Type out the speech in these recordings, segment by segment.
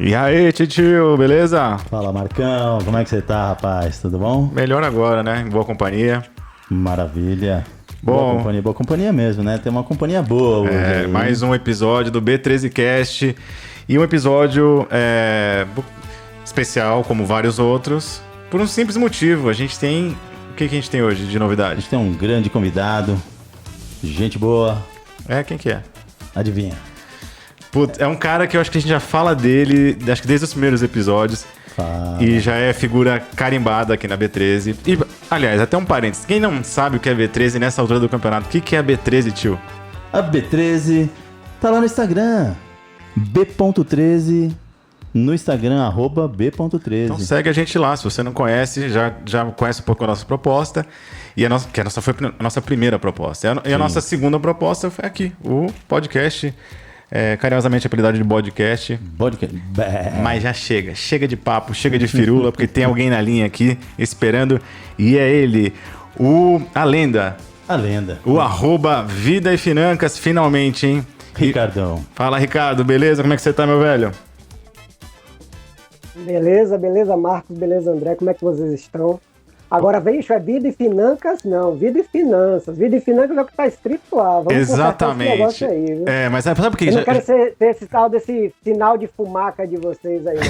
E aí, titio, beleza? Fala, Marcão, como é que você tá, rapaz? Tudo bom? Melhor agora, né? Em boa companhia. Maravilha. Bom, Boa companhia mesmo, né? Tem uma companhia boa hoje aí. mais um episódio do B13Cast e um episódio especial, como vários outros, por um simples motivo. A gente tem... O que a gente tem hoje de A novidade? gente tem um grande convidado, gente boa. Quem que é? Adivinha? Putz, é um cara que eu acho que a gente já fala dele, acho que desde os primeiros episódios. Fala. E já é figura carimbada aqui na B13. E, aliás, até um parênteses. Quem não sabe o que é B13 nessa altura do campeonato, o que é a B13, tio? A B13 tá lá no Instagram. B.13 no Instagram, @B.13. Então segue a gente lá. Se você não conhece, já conhece um pouco a nossa proposta. E que a nossa foi a nossa primeira proposta. E a nossa segunda proposta foi aqui, o podcast. Carinhosamente apelidado de podcast. Mas já chega de papo, chega de firula, porque tem alguém na linha aqui esperando, e é ele, a lenda, o @Vida e Financas, finalmente, hein? Ricardão. Fala, Ricardo, beleza? Como é que você tá, meu velho? Beleza, Marcos, beleza, André, como é que vocês estão? Agora, bicho, é vida e financas? Não, vida e finanças. Vida e financas é o que está escrito lá. Vamos Exatamente. Esse negócio aí, viu? Mas sabe por que... Eu não quero ter esse tal desse sinal de fumaca de vocês aí, não.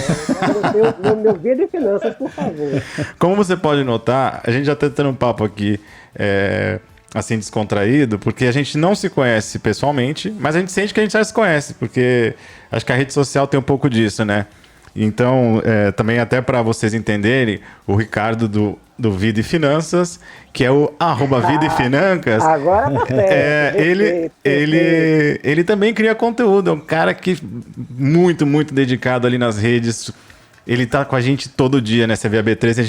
Eu quero ter meu vida e finanças, por favor. Como você pode notar, a gente já está tendo um papo aqui, assim, descontraído, porque a gente não se conhece pessoalmente, mas a gente sente que a gente já se conhece, porque acho que a rede social tem um pouco disso, né? Então, também até para vocês entenderem, o Ricardo do Vida e Finanças, que é o @Vida e Financas. Agora tá certo. Ele também cria conteúdo, é um cara que muito dedicado ali nas redes. Ele tá com a gente todo dia, né? Você vê a B13,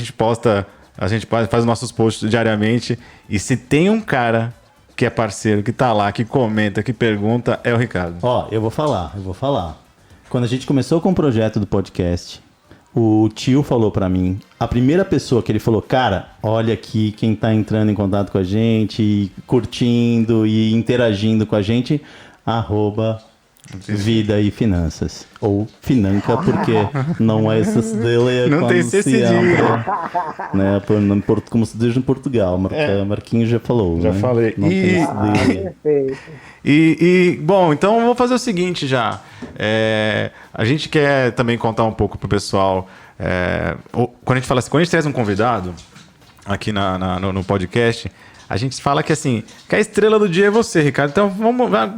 a gente faz os nossos posts diariamente. E se tem um cara que é parceiro, que tá lá, que comenta, que pergunta, é o Ricardo. Ó, eu vou falar. Quando a gente começou com o projeto do podcast, o tio falou pra mim, a primeira pessoa que ele falou, cara, olha aqui quem tá entrando em contato com a gente, curtindo e interagindo com a gente, @Vida e Finanças. Ou Financa, porque não é essas dele. Não tem esse dia. Né, como se diz em Portugal. Marquinhos já falou. Já né? falei. Não tem esse dele. Perfeito. Bom, então eu vou fazer o seguinte já. A gente quer também contar um pouco pro pessoal. Quando a gente fala assim, quando a gente traz um convidado aqui no podcast, a gente fala que assim, que a estrela do dia é você, Ricardo. Então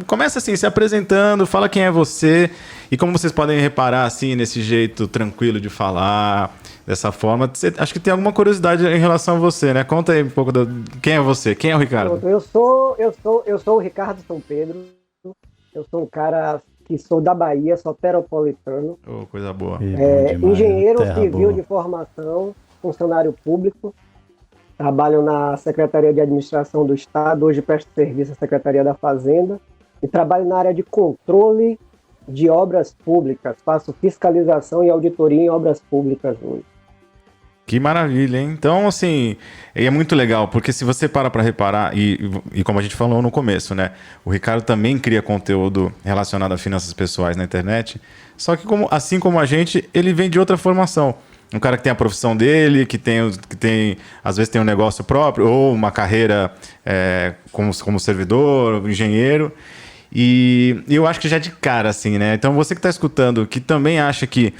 começa assim, se apresentando, fala quem é você. E como vocês podem reparar assim, nesse jeito tranquilo de falar, dessa forma, acho que tem alguma curiosidade em relação a você, né? Conta aí um pouco quem é você, quem é o Ricardo? Eu sou o Ricardo São Pedro. Eu sou um cara que sou da Bahia, soteropolitano. Coisa boa. Engenheiro civil de formação, funcionário público. Trabalho na Secretaria de Administração do Estado, hoje presto serviço à Secretaria da Fazenda. E trabalho na área de controle de obras públicas. Faço fiscalização e auditoria em obras públicas hoje. Que maravilha, hein? Então, assim, é muito legal, porque se você para reparar, e como a gente falou no começo, né? O Ricardo também cria conteúdo relacionado a finanças pessoais na internet, só que assim como a gente, ele vem de outra formação. Um cara que tem a profissão dele, que às vezes tem um negócio próprio, ou uma carreira como servidor, engenheiro. E eu acho que já de cara, assim, né? Então você que está escutando, que também acha que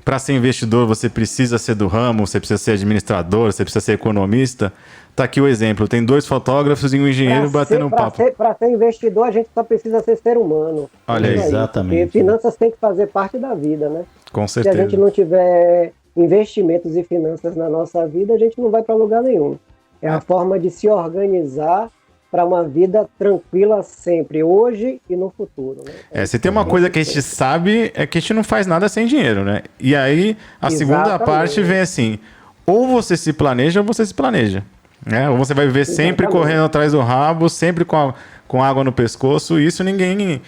para ser investidor você precisa ser do ramo, você precisa ser administrador, você precisa ser economista, tá aqui o exemplo. Tem 2 fotógrafos e um engenheiro batendo um papo. Para ser investidor, a gente só precisa ser ser humano. Olha aí. Exatamente. Porque finanças tem que fazer parte da vida, né? Com certeza. Se a gente não tiver investimentos e finanças na nossa vida, a gente não vai para lugar nenhum. É a forma de se organizar para uma vida tranquila sempre, hoje e no futuro. Né? Se tem uma coisa que a gente sabe, é que a gente não faz nada sem dinheiro, né? E aí, a segunda parte vem assim, ou você se planeja ou você se planeja. Né? Ou você vai viver sempre correndo atrás do rabo, sempre com água no pescoço, e isso ninguém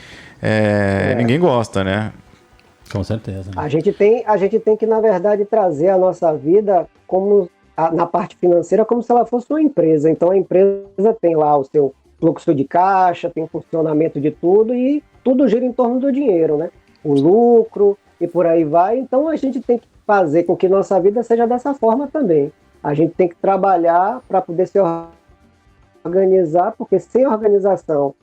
gosta, né? Com certeza. Né? A gente tem que, na verdade, trazer a nossa vida como na parte financeira como se ela fosse uma empresa. Então a empresa tem lá o seu fluxo de caixa, tem funcionamento de tudo e tudo gira em torno do dinheiro, né? O lucro e por aí vai. Então a gente tem que fazer com que nossa vida seja dessa forma também. A gente tem que trabalhar para poder se organizar, porque sem organização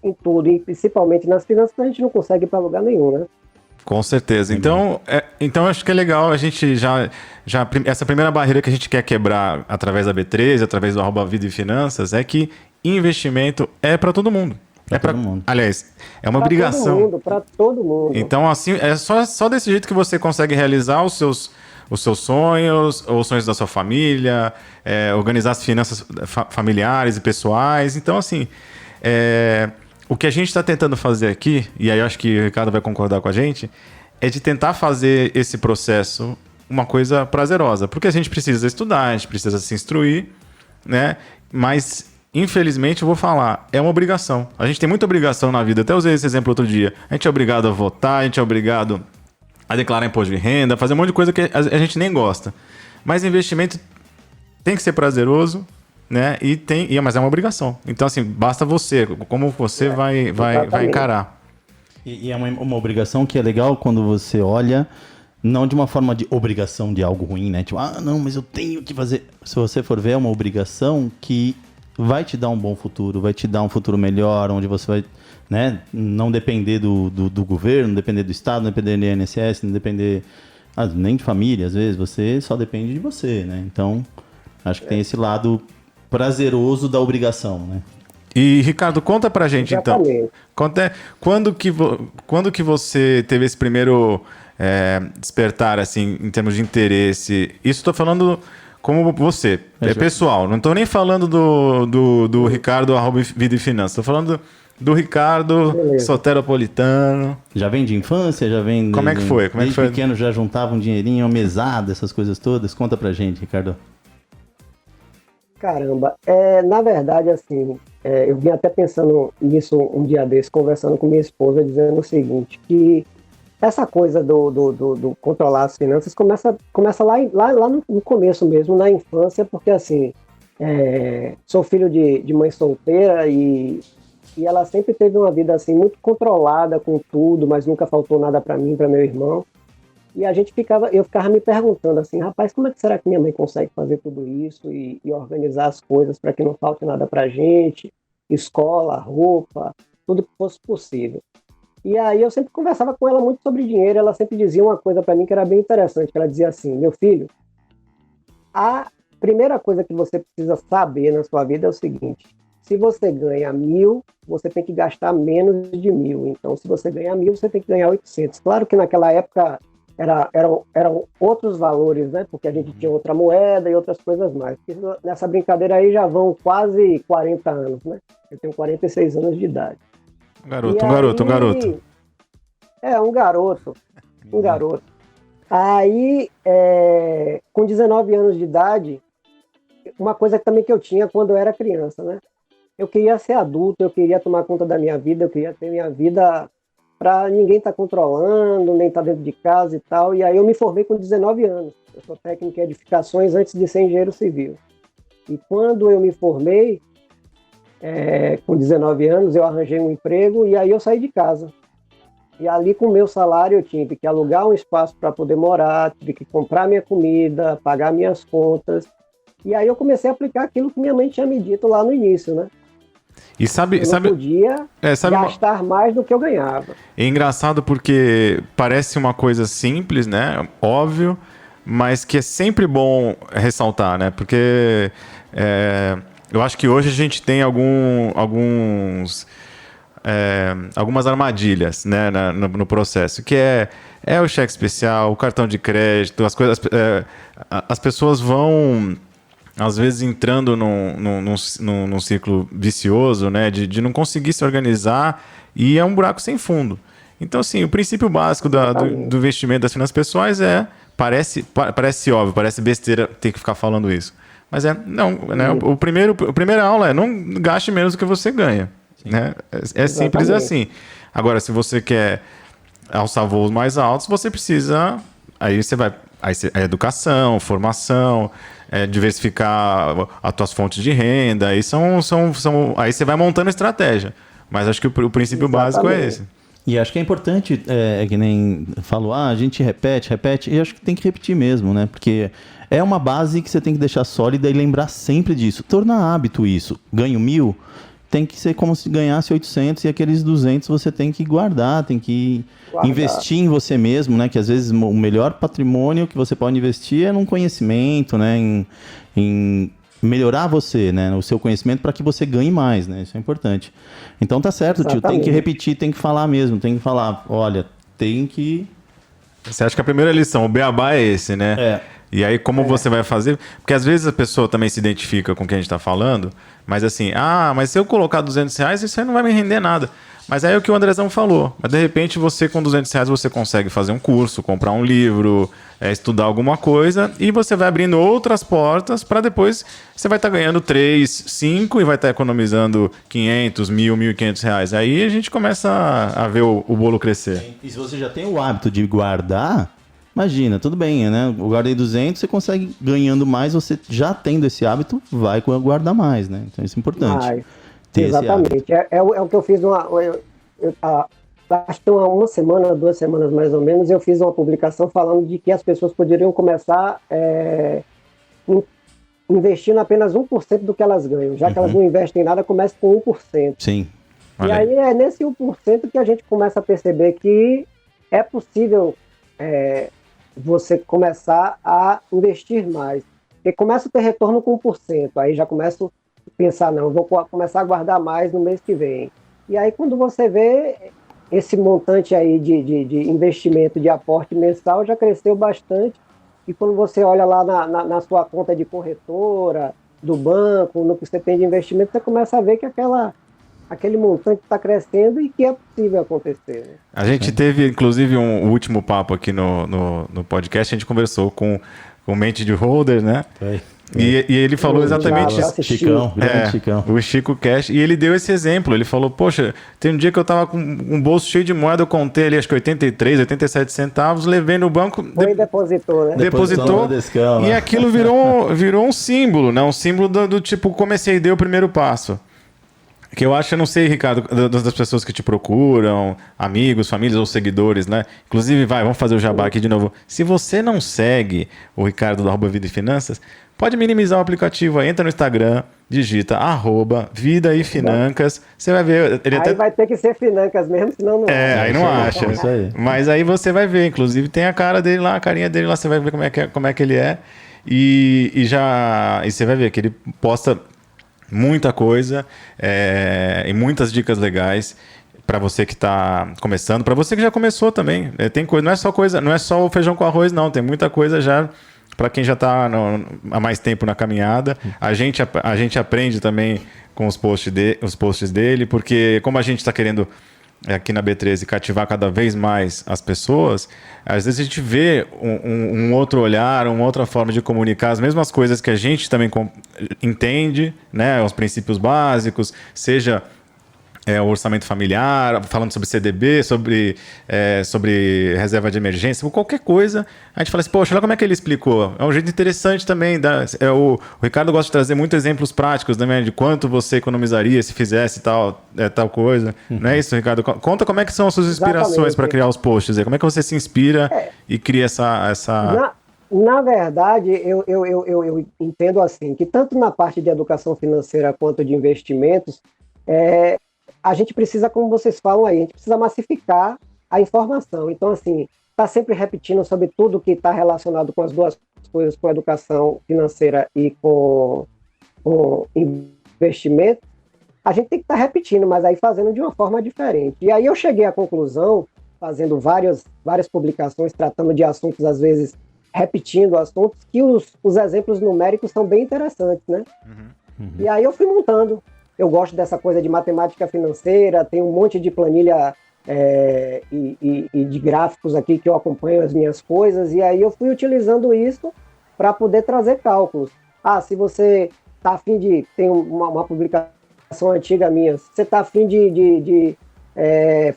em tudo, e principalmente nas finanças, a gente não consegue ir para lugar nenhum, né? Com certeza. Então acho que é legal a gente já essa primeira barreira que a gente quer quebrar através da B13, através do @vida e finanças, é que investimento é para todo mundo. Todo mundo. Aliás, é uma Pra obrigação. para todo mundo. Então, assim, é só desse jeito que você consegue realizar os seus sonhos, os sonhos da sua família, organizar as finanças familiares e pessoais. Então, assim, o que a gente está tentando fazer aqui, e aí eu acho que o Ricardo vai concordar com a gente, é de tentar fazer esse processo uma coisa prazerosa. Porque a gente precisa estudar, a gente precisa se instruir, né? Mas, infelizmente, eu vou falar, é uma obrigação. A gente tem muita obrigação na vida. Até usei esse exemplo outro dia. A gente é obrigado a votar, a gente é obrigado a declarar imposto de renda, fazer um monte de coisa que a gente nem gosta. Mas investimento tem que ser prazeroso, né? Mas é uma obrigação. Então, assim, basta você, como você vai encarar. E é uma obrigação que é legal quando você olha, não de uma forma de obrigação de algo ruim, né? Tipo, não, mas eu tenho que fazer. Se você for ver, é uma obrigação que vai te dar um bom futuro, vai te dar um futuro melhor, onde você vai, né, não depender do governo, não depender do Estado, não depender do INSS, não depender nem de família, às vezes, você só depende de você, né? Então, acho que tem esse lado prazeroso da obrigação, né? E, Ricardo, conta pra gente, Exatamente. então. Quando que você teve esse primeiro despertar, assim, em termos de interesse? Isso estou falando como você, pessoal. Não estou nem falando do Ricardo @vida e finanças. Estou falando do Ricardo soteropolitano. Já vem de infância? Já vem... Como é que foi? Desde pequeno já juntava um dinheirinho, uma mesada, essas coisas todas? Conta pra gente, Ricardo. Caramba, na verdade, assim, eu vim até pensando nisso um dia desse, conversando com minha esposa, dizendo o seguinte, que essa coisa do controlar as finanças começa lá no começo mesmo, na infância, porque, assim, sou filho de mãe solteira e ela sempre teve uma vida, assim, muito controlada com tudo, mas nunca faltou nada para mim, para meu irmão. E eu ficava me perguntando assim, rapaz, como é que será que minha mãe consegue fazer tudo isso e organizar as coisas para que não falte nada para gente, escola, roupa, tudo que fosse possível. E aí eu sempre conversava com ela muito sobre dinheiro, ela sempre dizia uma coisa para mim que era bem interessante, ela dizia assim, meu filho, a primeira coisa que você precisa saber na sua vida é o seguinte, se você ganha 1.000, você tem que gastar menos de 1.000, então se você ganha 1.000, você tem que ganhar 800. Claro que naquela época eram outros valores, né? Porque a gente tinha outra moeda e outras coisas mais. Nessa brincadeira aí já vão quase 40 anos, né? Eu tenho 46 anos de idade. Um garoto. Um garoto. Aí, com 19 anos de idade, uma coisa também que eu tinha quando eu era criança, né? Eu queria ser adulto, eu queria tomar conta da minha vida, eu queria ter minha vida para ninguém estar controlando, nem estar dentro de casa e tal. E aí eu me formei com 19 anos. Eu sou técnico em edificações antes de ser engenheiro civil. E quando eu me formei, com 19 anos, eu arranjei um emprego e aí eu saí de casa. E ali com o meu salário eu tive que alugar um espaço para poder morar, tive que comprar minha comida, pagar minhas contas. E aí eu comecei a aplicar aquilo que minha mãe tinha me dito lá no início, né? E eu não podia gastar mais do que eu ganhava. É engraçado porque parece uma coisa simples, né? Óbvio, mas que é sempre bom ressaltar, né? Porque eu acho que hoje a gente tem algumas armadilhas, né, no processo, que é o cheque especial, o cartão de crédito, as pessoas vão às vezes entrando num ciclo vicioso, né, de não conseguir se organizar, e é um buraco sem fundo. Então, assim, o princípio básico do investimento das finanças pessoais parece óbvio, parece besteira ter que ficar falando isso. Mas não, né, a primeira aula não gaste menos do que você ganha. Né? É simples assim. Agora, se você quer alçar voos mais altos, você precisa... Aí educação, formação, diversificar as tuas fontes de renda, aí você vai montando estratégia. Mas acho que o princípio básico é esse. E acho que é importante, que nem falou, a gente repete, e acho que tem que repetir mesmo, né? Porque é uma base que você tem que deixar sólida e lembrar sempre disso. Tornar hábito isso. Ganho 1.000, tem que ser como se ganhasse 800 e aqueles 200 você tem que guardar, tem que investir em você mesmo, né? Que às vezes o melhor patrimônio que você pode investir é num conhecimento, né? Em melhorar você, né? O seu conhecimento para que você ganhe mais, né? Isso é importante. Então tá certo, tio. Tem que repetir, tem que falar mesmo. Tem que falar, olha, tem que... Você acha que a primeira lição, o beabá é esse, né? E aí, como você vai fazer? Porque às vezes a pessoa também se identifica com o que a gente está falando, mas assim, mas se eu colocar R$200, isso aí não vai me render nada. Mas aí é o que o Andrezão falou. Mas de repente, você com R$200, você consegue fazer um curso, comprar um livro, estudar alguma coisa, e você vai abrindo outras portas para depois você vai estar ganhando 3, 5 e vai estar economizando 500, 1.000, R$1.500. Aí a gente começa a ver o bolo crescer. E se você já tem o hábito de guardar, imagina, tudo bem, né? Eu guardei 200, você consegue ganhando mais, você já tendo esse hábito, vai guardar mais, né? Então isso é importante. Exatamente. É o que eu fiz acho que uma semana, 2 semanas mais ou menos, eu fiz uma publicação falando de que as pessoas poderiam começar investindo apenas 1% do que elas ganham. Já que elas não investem em nada, começa com 1%. Sim. E aí é nesse 1% que a gente começa a perceber que é possível você começar a investir mais. Porque começa a ter retorno com 1%. Aí já começo a pensar, não, vou começar a guardar mais no mês que vem. E aí quando você vê esse montante aí de investimento, de aporte mensal já cresceu bastante. E quando você olha lá na sua conta de corretora, do banco, no que você tem de investimento, você começa a ver que aquele montante está crescendo e que é possível acontecer. Né? A gente teve, inclusive, um último papo aqui no podcast, a gente conversou com o mente de holder, né? E ele falou exatamente isso. Chicão. O Chico Cash. E ele deu esse exemplo. Ele falou, poxa, tem um dia que eu tava com um bolso cheio de moeda, eu contei ali, acho que 83, 87 centavos, levei no banco. Depositou, né? Depositou. E aquilo virou um símbolo, né? Um símbolo do tipo, comecei e dei o primeiro passo. Que eu acho, eu não sei, Ricardo, das pessoas que te procuram, amigos, famílias ou seguidores, né? Inclusive, vamos fazer o jabá aqui de novo. Se você não segue o Ricardo da @Vida e Finanças, pode minimizar o aplicativo aí, entra no Instagram, digita @Vida e Financas, você vai ver... Vai ter que ser Financas mesmo, senão não aí não acha. Isso aí. Mas aí você vai ver, inclusive tem a cara dele lá, a carinha dele lá, você vai ver como é que ele é. E você vai ver que ele posta muita coisa e muitas dicas legais para você que está começando, para você que já começou também. Tem coisa, não é só o feijão com arroz, não. Tem muita coisa já para quem já está há mais tempo na caminhada. A gente aprende também com os posts dele, porque como a gente está querendo aqui na B13 cativar cada vez mais as pessoas, às vezes a gente vê um outro olhar, uma outra forma de comunicar as mesmas coisas que a gente também entende, né, os princípios básicos, seja o orçamento familiar, falando sobre CDB, sobre reserva de emergência, qualquer coisa, a gente fala assim, poxa, olha como é que ele explicou. É um jeito interessante também. O Ricardo gosta de trazer muitos exemplos práticos também de quanto você economizaria se fizesse tal coisa. Não é isso, Ricardo? Conta como é que são as suas inspirações para criar os posts. Como é que você se inspira e cria essa... Na verdade, eu entendo assim, que tanto na parte de educação financeira quanto de investimentos, a gente precisa, como vocês falam aí, a gente precisa massificar a informação. Então, assim, está sempre repetindo sobre tudo que está relacionado com as duas coisas, com a educação financeira e com investimento. A gente tem que estar repetindo, mas aí fazendo de uma forma diferente. E aí eu cheguei à conclusão, fazendo várias publicações, tratando de assuntos, às vezes, repetindo assuntos, que os exemplos numéricos são bem interessantes, né? E aí eu fui montando. Eu gosto dessa coisa de matemática financeira, tem um monte de planilha e de gráficos aqui que eu acompanho as minhas coisas, e aí eu fui utilizando isso para poder trazer cálculos. Se você está afim de... Tem uma publicação antiga minha, você está afim de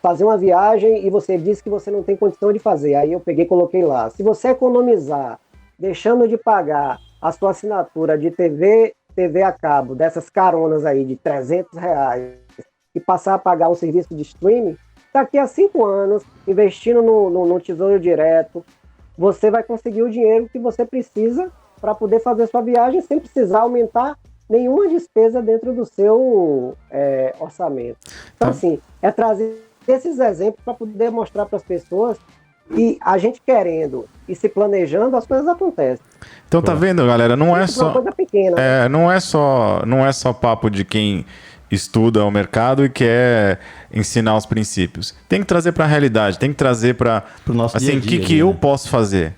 fazer uma viagem e você diz que você não tem condição de fazer, aí eu peguei e coloquei lá. Se você economizar, deixando de pagar a sua assinatura de TV a cabo, dessas caronas aí de R$300 e passar a pagar um serviço de streaming, daqui a 5 anos, investindo no Tesouro Direto, você vai conseguir o dinheiro que você precisa para poder fazer sua viagem sem precisar aumentar nenhuma despesa dentro do seu orçamento. Então, assim, é trazer esses exemplos para poder mostrar para as pessoas que a gente querendo e se planejando, as coisas acontecem. Então tá vendo, galera? Não é só uma coisa pequena. não é só papo de quem estuda o mercado e quer ensinar os princípios. Tem que trazer para a realidade, tem que trazer para o nosso assim, dia a dia, o que eu posso fazer?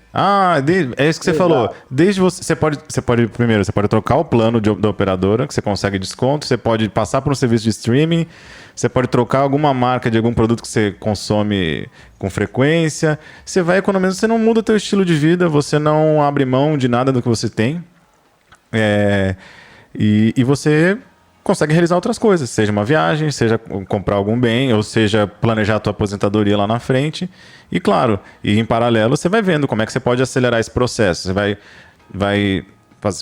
É isso que você falou. Desde você pode primeiro, você pode trocar o plano da operadora, que você consegue desconto, você pode passar por um serviço de streaming, você pode trocar alguma marca de algum produto que você consome com frequência. Você vai economizando, você não muda o teu estilo de vida, você não abre mão de nada do que você tem. E você consegue realizar outras coisas, seja uma viagem, seja comprar algum bem, ou seja planejar a tua aposentadoria lá na frente. E claro, e em paralelo você vai vendo como é que você pode acelerar esse processo. Você vai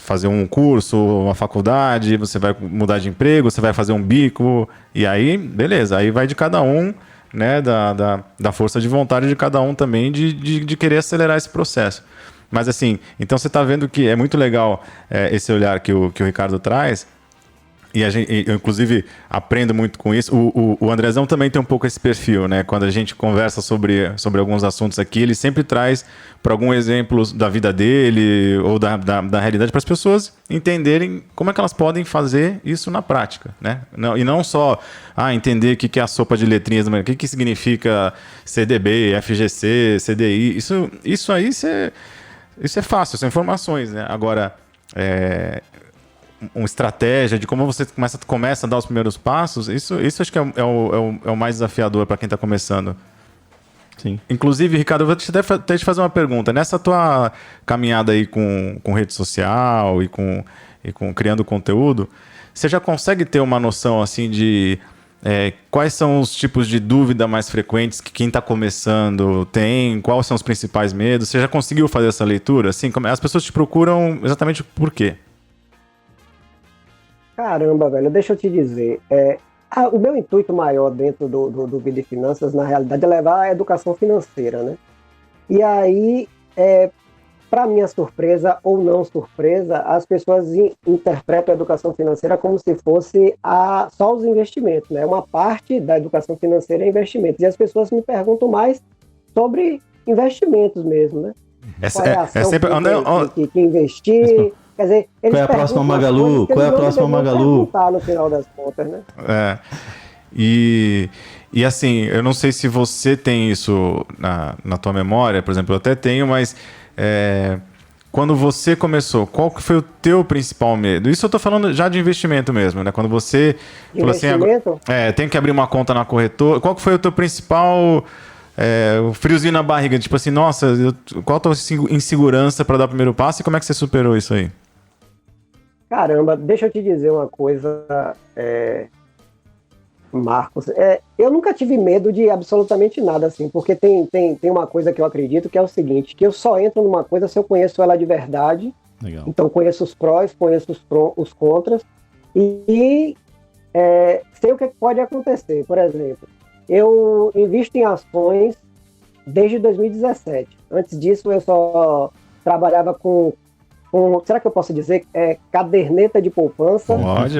fazer um curso, uma faculdade, você vai mudar de emprego, você vai fazer um bico, e aí, beleza, aí vai de cada um, né, da força de vontade de cada um também de querer acelerar esse processo. Mas assim, então você está vendo que é muito legal esse olhar que o Ricardo traz. E eu, inclusive, aprendo muito com isso. O Andrezão também tem um pouco esse perfil, né? Quando a gente conversa sobre alguns assuntos aqui, ele sempre traz para algum exemplo da vida dele ou da realidade para as pessoas entenderem como é que elas podem fazer isso na prática, né? E não só entender o que é a sopa de letrinhas, o que significa CDB, FGC, CDI. Isso aí isso é fácil, são informações, né? Agora, uma estratégia de como você começa a dar os primeiros passos, isso acho que é o mais desafiador para quem está começando. Sim. Inclusive, Ricardo, eu vou até te fazer uma pergunta. Nessa tua caminhada aí com rede social e com criando conteúdo, você já consegue ter uma noção assim de quais são os tipos de dúvida mais frequentes que quem está começando tem? Quais são os principais medos? Você já conseguiu fazer essa leitura? Assim, as pessoas te procuram exatamente por quê? Caramba, velho, deixa eu te dizer. O meu intuito maior dentro do Vida e Finanças, na realidade, é levar a educação financeira, né? E aí, para minha surpresa ou não surpresa, as pessoas interpretam a educação financeira como se fosse só os investimentos, né? Uma parte da educação financeira é investimentos. E as pessoas me perguntam mais sobre investimentos mesmo, né? Qual é a ação que investir... Quer dizer, qual é a próxima Magalu? Qual é a próxima Magalu? No final das contas, né? E assim, eu não sei se você tem isso na tua memória, por exemplo, eu até tenho, mas quando você começou, qual que foi o teu principal medo? Isso eu tô falando já de investimento mesmo, né? Quando você falou assim, tem que abrir uma conta na corretora, qual que foi o teu principal o friozinho na barriga? Tipo assim, nossa, qual a tua insegurança para dar o primeiro passo e como é que você superou isso aí? Caramba, deixa eu te dizer uma coisa, Marcos. Eu nunca tive medo de absolutamente nada, assim, porque tem uma coisa que eu acredito, que é o seguinte, que eu só entro numa coisa se eu conheço ela de verdade. Legal. Então conheço os prós, conheço os contras, e sei o que pode acontecer. Por exemplo, eu invisto em ações desde 2017. Antes disso, eu só trabalhava com será que eu posso dizer, caderneta de poupança. Pode.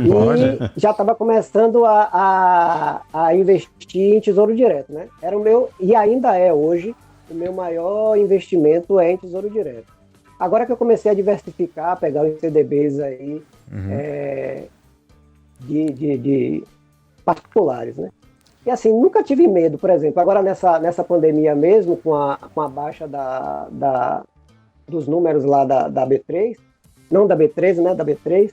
Já estava começando a investir em Tesouro Direto, né? Era o meu, e ainda é hoje, o meu maior investimento em Tesouro Direto. Agora que eu comecei a diversificar, pegar os CDBs aí, de particulares, né? E assim, nunca tive medo, por exemplo, agora nessa pandemia mesmo, com a baixa dos números lá da B3, não da B13, né, da B3,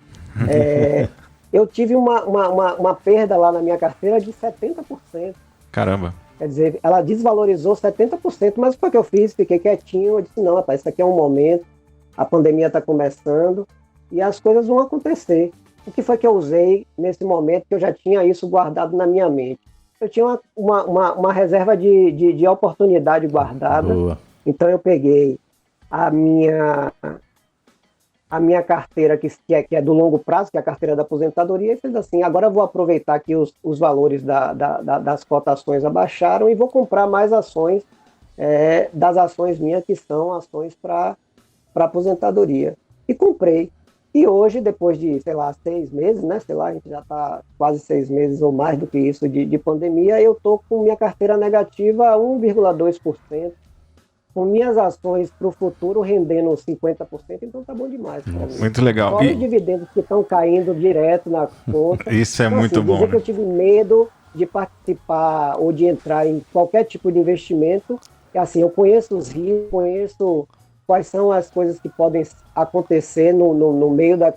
eu tive uma perda lá na minha carteira de 70%. Caramba. Quer dizer, ela desvalorizou 70%, mas o que eu fiz? Fiquei quietinho, eu disse, não, rapaz, isso aqui é um momento, a pandemia está começando e as coisas vão acontecer. O que foi que eu usei nesse momento que eu já tinha isso guardado na minha mente? Eu tinha uma reserva de oportunidade guardada. Boa. Então eu peguei a minha a minha carteira, que é do longo prazo, que é a carteira da aposentadoria, e fez assim, agora eu vou aproveitar que os valores das cotações abaixaram e vou comprar mais ações das ações minhas, que são ações para aposentadoria. E comprei. E hoje, depois de, 6 meses, né? A gente já está quase 6 meses ou mais do que isso de pandemia, eu estou com minha carteira negativa a 1,2%. Com minhas ações para o futuro rendendo 50%, então tá bom demais. Muito legal. Fora os dividendos que estão caindo direto na conta. Isso é então, muito bom. Dizer que eu tive medo de participar ou de entrar em qualquer tipo de investimento, assim, eu conheço os riscos, conheço quais são as coisas que podem acontecer no meio da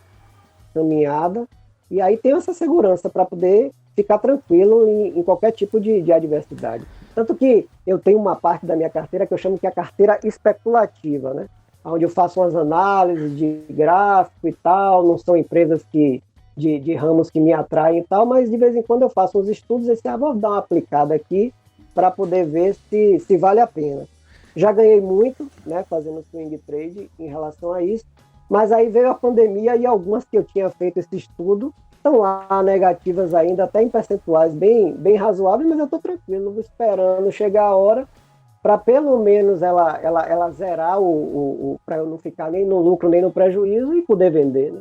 caminhada, e aí tenho essa segurança para poder ficar tranquilo em qualquer tipo de adversidade. Tanto que eu tenho uma parte da minha carteira que eu chamo que é a carteira especulativa, né? Onde eu faço umas análises de gráfico e tal, não são empresas de ramos que me atraem e tal, mas de vez em quando eu faço uns estudos e vou dar uma aplicada aqui para poder ver se vale a pena. Já ganhei muito, né, fazendo swing trade em relação a isso, mas aí veio a pandemia e algumas que eu tinha feito esse estudo estão lá negativas ainda, até em percentuais bem razoáveis, mas eu estou tranquilo, esperando chegar a hora para pelo menos ela zerar para eu não ficar nem no lucro nem no prejuízo e poder vender, né?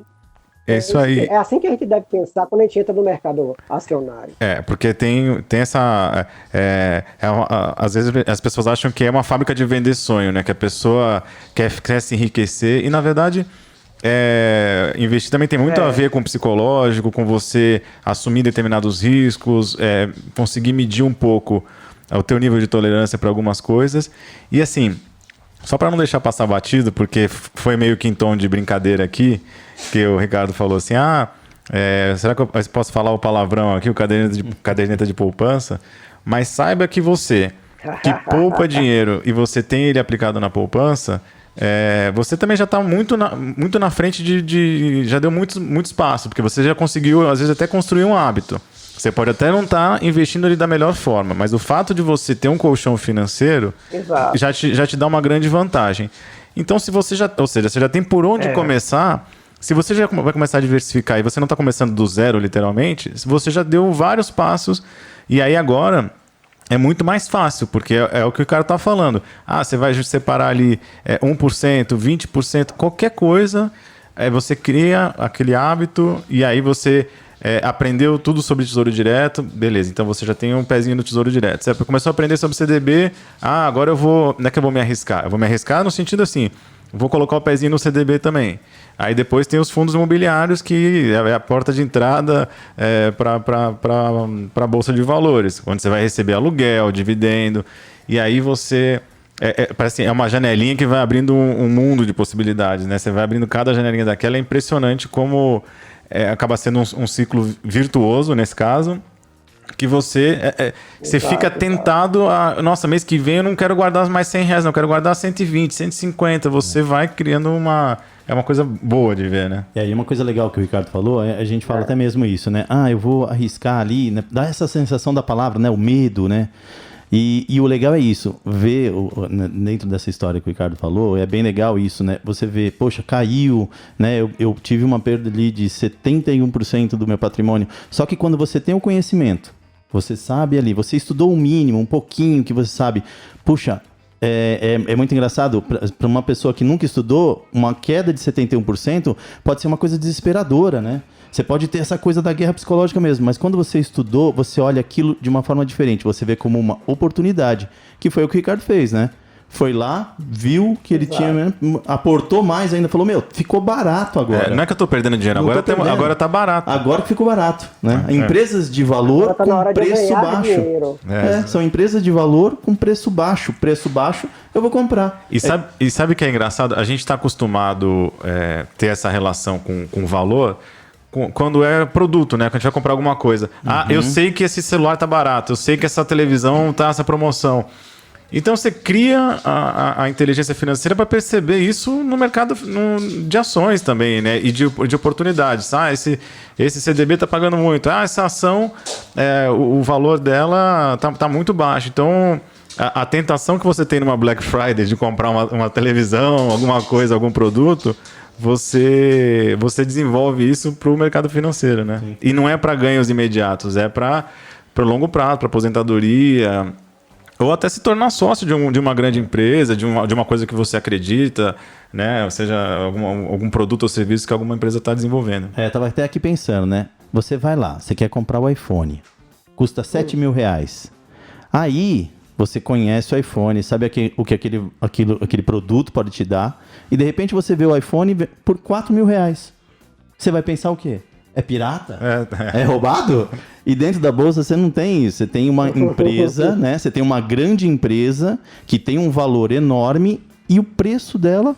É isso aí. É assim que a gente deve pensar quando a gente entra no mercado acionário. Porque tem essa... às vezes as pessoas acham que é uma fábrica de vender sonho, né? Que a pessoa quer se enriquecer e, na verdade... investir também tem muito a ver com o psicológico, com você assumir determinados riscos, conseguir medir um pouco o teu nível de tolerância para algumas coisas. E assim, só para não deixar passar batido, porque foi meio que em tom de brincadeira aqui, que o Ricardo falou assim, será que eu posso falar o palavrão aqui, o caderneta de poupança? Mas saiba que você que poupa dinheiro e você tem ele aplicado na poupança, você também já está muito na frente já deu muito espaço, porque você já conseguiu, às vezes, até construir um hábito. Você pode até não estar investindo ali da melhor forma, mas o fato de você ter um colchão financeiro já te dá uma grande vantagem. Então, se você você já tem por onde começar, se você já vai começar a diversificar e você não está começando do zero, literalmente, você já deu vários passos, e aí agora... é muito mais fácil, porque é o que o cara está falando. Você vai separar ali 1%, 20%, qualquer coisa, você cria aquele hábito e aí você aprendeu tudo sobre Tesouro Direto, beleza, então você já tem um pezinho no Tesouro Direto. Você começou a aprender sobre CDB, agora não é que eu vou me arriscar, eu vou me arriscar no sentido assim, vou colocar o pezinho no CDB também. Aí depois tem os fundos imobiliários, que é a porta de entrada para a Bolsa de Valores, onde você vai receber aluguel, dividendo, e aí você... parece assim, é uma janelinha que vai abrindo um mundo de possibilidades, né? Você vai abrindo cada janelinha daquela, é impressionante como acaba sendo um ciclo virtuoso, nesse caso, que você fica tentado nossa, mês que vem eu não quero guardar mais R$100, não, eu quero guardar 120, 150, você vai criando é uma coisa boa de ver, né? E aí uma coisa legal que o Ricardo falou, a gente fala até mesmo isso, né? Eu vou arriscar ali, né? Dá essa sensação da palavra, né? O medo, né? E o legal é isso, ver dentro dessa história que o Ricardo falou, é bem legal isso, né? Você vê, poxa, caiu, né? Eu tive uma perda ali de 71% do meu patrimônio. Só que quando você tem o conhecimento, você sabe ali, você estudou um mínimo, um pouquinho que você sabe, puxa, é muito engraçado, para uma pessoa que nunca estudou, uma queda de 71% pode ser uma coisa desesperadora, né? Você pode ter essa coisa da guerra psicológica mesmo, mas quando você estudou, você olha aquilo de uma forma diferente, você vê como uma oportunidade, que foi o que o Ricardo fez, né? Foi lá, viu que ele tinha, aportou mais ainda, falou, ficou barato agora. Não é que eu tô perdendo dinheiro, agora tá barato. Agora ficou barato, né? Empresas de valor com preço baixo. São empresas de valor com preço baixo. Preço baixo, eu vou comprar. E sabe o que é engraçado? A gente está acostumado a ter essa relação com valor quando é produto, né? Quando a gente vai comprar alguma coisa. Eu sei que esse celular tá barato, eu sei que essa televisão tá essa promoção. Então você cria a inteligência financeira para perceber isso no mercado de ações também, né? E de oportunidades. Esse CDB está pagando muito. Essa ação, o valor dela tá muito baixo. Então a tentação que você tem numa Black Friday de comprar uma televisão, alguma coisa, algum produto, você desenvolve isso para o mercado financeiro, né? Sim. E não é para ganhos imediatos, é para longo prazo, para aposentadoria, ou até se tornar sócio de uma grande empresa, de uma coisa que você acredita, né? Ou seja, algum produto ou serviço que alguma empresa está desenvolvendo. Eu estava até aqui pensando, né? Você vai lá, você quer comprar o iPhone, custa R$7.000. Aí você conhece o iPhone, sabe o que aquele produto pode te dar, e de repente você vê o iPhone por R$4.000. Você vai pensar o quê? É pirata? É roubado? E dentro da bolsa você não tem isso. Você tem uma empresa, né? Você tem uma grande empresa que tem um valor enorme e o preço dela,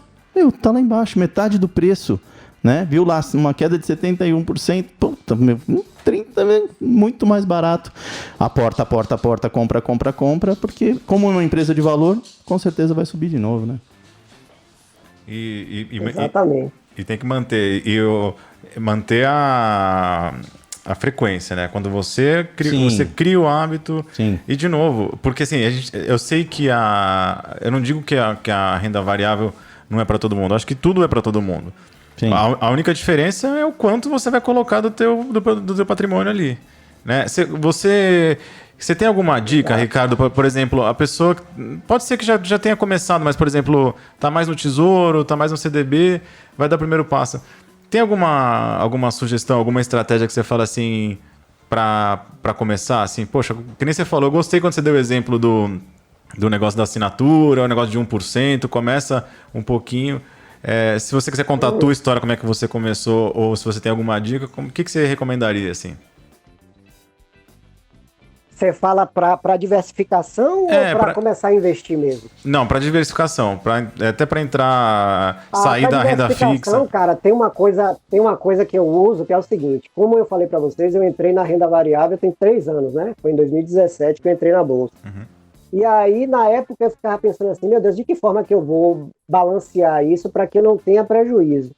tá lá embaixo, metade do preço, né? Viu lá uma queda de 71%, puta, 30%, muito mais barato. Aporta, compra, porque como é uma empresa de valor, com certeza vai subir de novo, né? Exatamente. E tem que manter. Manter a frequência, né? Quando você cria o hábito. Sim. E, de novo, porque assim, eu sei que eu não digo que a renda variável não é para todo mundo. Acho que tudo é para todo mundo. Sim. A única diferença é o quanto você vai colocar do teu patrimônio ali, né? Você tem alguma dica, Ricardo? Por exemplo, a pessoa... Pode ser que já tenha começado, mas, por exemplo, tá mais no Tesouro, tá mais no CDB, vai dar o primeiro passo. Tem alguma sugestão, alguma estratégia que você fala assim, para começar? Assim, poxa, que nem você falou, eu gostei quando você deu o exemplo do negócio da assinatura, o negócio de 1%, começa um pouquinho. Se você quiser contar a tua história, como é que você começou, ou se você tem alguma dica, o que você recomendaria, assim? Você fala para diversificação ou para começar a investir mesmo? Não, para diversificação, até para entrar, sair da renda fixa. Cara, tem uma coisa que eu uso que é o seguinte: como eu falei para vocês, eu entrei na renda variável tem 3 anos, né? Foi em 2017 que eu entrei na bolsa. Uhum. E aí, na época, eu ficava pensando assim, meu Deus, de que forma que eu vou balancear isso para que eu não tenha prejuízo?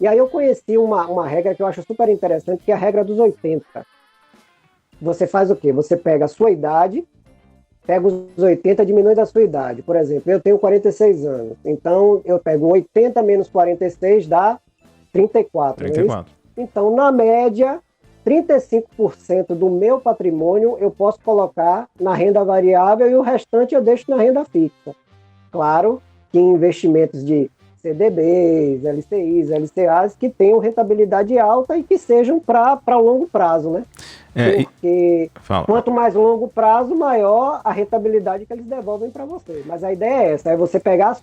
E aí eu conheci uma regra que eu acho super interessante, que é a regra dos 80. Você faz o quê? Você pega a sua idade, pega os 80 e diminui da sua idade. Por exemplo, eu tenho 46 anos. Então, eu pego 80 menos 46 dá 34. 34. Então, na média, 35% do meu patrimônio eu posso colocar na renda variável e o restante eu deixo na renda fixa. Claro que em investimentos de CDBs, LCIs, LCAs, que tenham rentabilidade alta e que sejam para longo prazo, né? Porque quanto mais longo prazo, maior a rentabilidade que eles devolvem para você. Mas a ideia é essa, é você pegar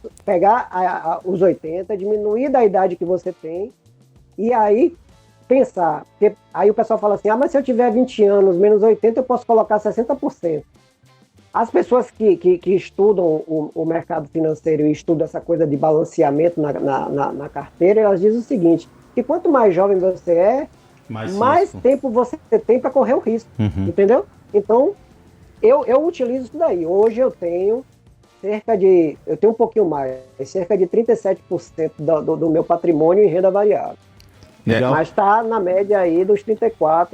os 80, diminuir da idade que você tem e aí pensar. Porque aí o pessoal fala assim, mas se eu tiver 20 anos menos 80, eu posso colocar 60%. As pessoas que estudam o mercado financeiro e estudam essa coisa de balanceamento na carteira, elas dizem o seguinte, que quanto mais jovem você é, mais tempo você tem para correr o risco, entendeu? Então, eu utilizo isso daí. Hoje eu tenho um pouquinho mais, cerca de 37% do meu patrimônio em renda variável. Legal. Mas está na média aí dos 34%,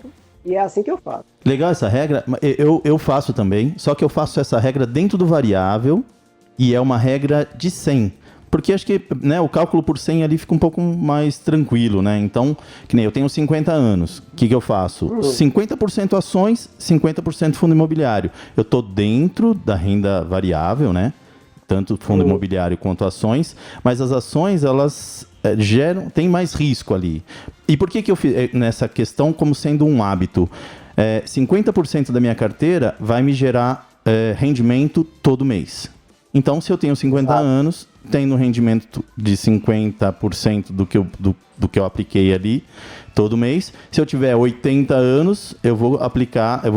e é assim que eu faço. Legal essa regra, eu faço também, só que eu faço essa regra dentro do variável, e é uma regra de 100. Porque acho que, né, o cálculo por 100 ali fica um pouco mais tranquilo, né? Então, que nem eu tenho 50 anos. O que eu faço? 50% ações, 50% fundo imobiliário. Eu estou dentro da renda variável, né? Tanto fundo imobiliário quanto ações. Mas as ações, elas tem mais risco ali. E por que eu fiz nessa questão como sendo um hábito? 50% da minha carteira vai me gerar rendimento todo mês. Então, se eu tenho 50 anos, tendo rendimento de 50% do que eu apliquei ali todo mês. Se eu tiver 80 anos, eu vou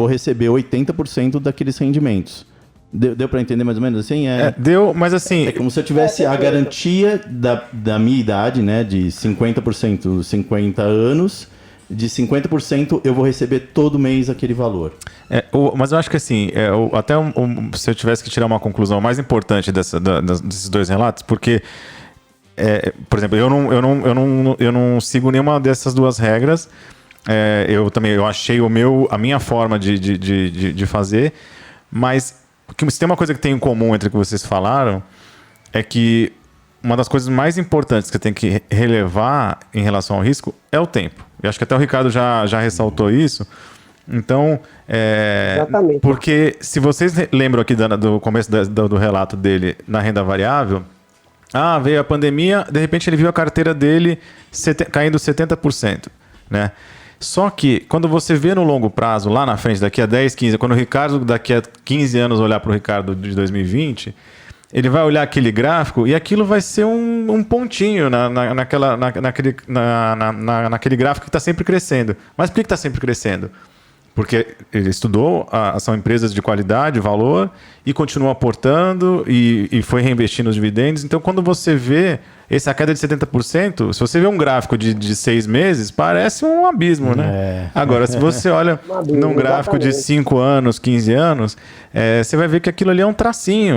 receber 80% daqueles rendimentos. Deu para entender mais ou menos assim? Deu, mas assim... É como se eu tivesse a garantia da minha idade, né? De 50%, 50 anos... De 50% eu vou receber todo mês aquele valor. Mas eu acho que assim, se eu tivesse que tirar uma conclusão mais importante desses dois relatos, porque, por exemplo, eu não sigo nenhuma dessas duas regras. Eu achei a minha forma de fazer, mas se tem uma coisa que tem em comum entre o que vocês falaram, é que uma das coisas mais importantes que você tem que relevar em relação ao risco é o tempo. Eu acho que até o Ricardo já ressaltou isso. Então, Exatamente. Porque se vocês lembram aqui do começo do relato dele na renda variável, veio a pandemia, de repente ele viu a carteira dele caindo 70%, né? Só que quando você vê no longo prazo, lá na frente, daqui a 10, 15, quando o Ricardo daqui a 15 anos olhar para o Ricardo de 2020, ele vai olhar aquele gráfico e aquilo vai ser um pontinho naquele gráfico que está sempre crescendo. Mas por que está sempre crescendo? Porque ele estudou, são empresas de qualidade, valor, e continuou aportando e foi reinvestindo os dividendos. Então, quando você vê essa queda de 70%, se você vê um gráfico de 6 meses, parece um abismo, né? Agora, se você olha num gráfico de 5 anos, 15 anos, você vai ver que aquilo ali é um tracinho,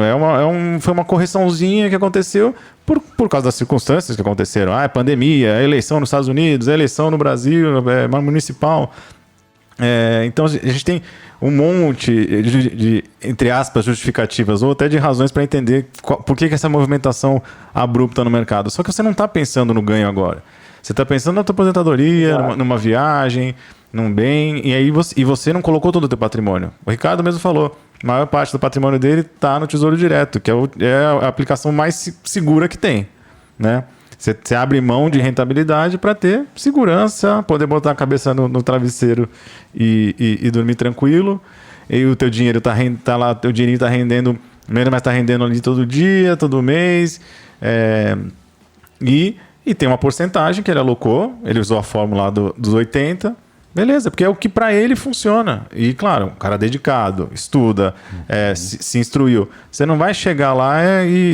foi uma correçãozinha que aconteceu por causa das circunstâncias que aconteceram. Pandemia, eleição nos Estados Unidos, eleição no Brasil, municipal. Então a gente tem um monte de, entre aspas, justificativas ou até de razões para entender por que essa movimentação abrupta no mercado. Só que você não está pensando no ganho agora. Você está pensando na tua aposentadoria, numa viagem, num bem, e aí você não colocou todo o teu patrimônio. O Ricardo mesmo falou, a maior parte do patrimônio dele está no Tesouro Direto, que é a aplicação mais segura que tem, né? Você abre mão de rentabilidade para ter segurança, poder botar a cabeça no travesseiro e dormir tranquilo. E o teu dinheiro tá lá, teu dinheirinho está rendendo menos, mas está rendendo ali todo dia, todo mês. E tem uma porcentagem que ele alocou, ele usou a fórmula dos 80%. Beleza, porque é o que para ele funciona. E, claro, um cara dedicado, estuda, se instruiu. Você não vai chegar lá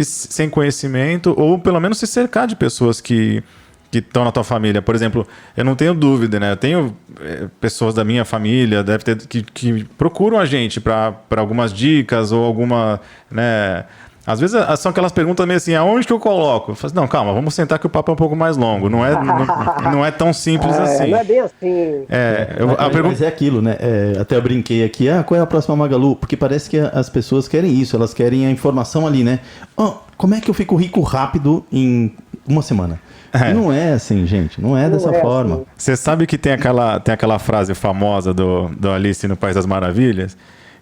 sem conhecimento, ou pelo menos se cercar de pessoas que estão na tua família. Por exemplo, eu não tenho dúvida, né? Eu tenho pessoas da minha família, deve ter, que procuram a gente para algumas dicas ou alguma, né? Às vezes são aquelas perguntas meio assim, aonde que eu coloco? Eu falo, não, calma, vamos sentar que o papo é um pouco mais longo. Não é tão simples assim. Não é bem assim. Mas é aquilo, né? Até eu brinquei aqui, qual é a próxima Magalu? Porque parece que as pessoas querem isso, elas querem a informação ali, né? Como é que eu fico rico rápido em uma semana? E não é assim, gente, não é dessa forma. Assim. Você sabe que tem aquela frase famosa do Alice no País das Maravilhas?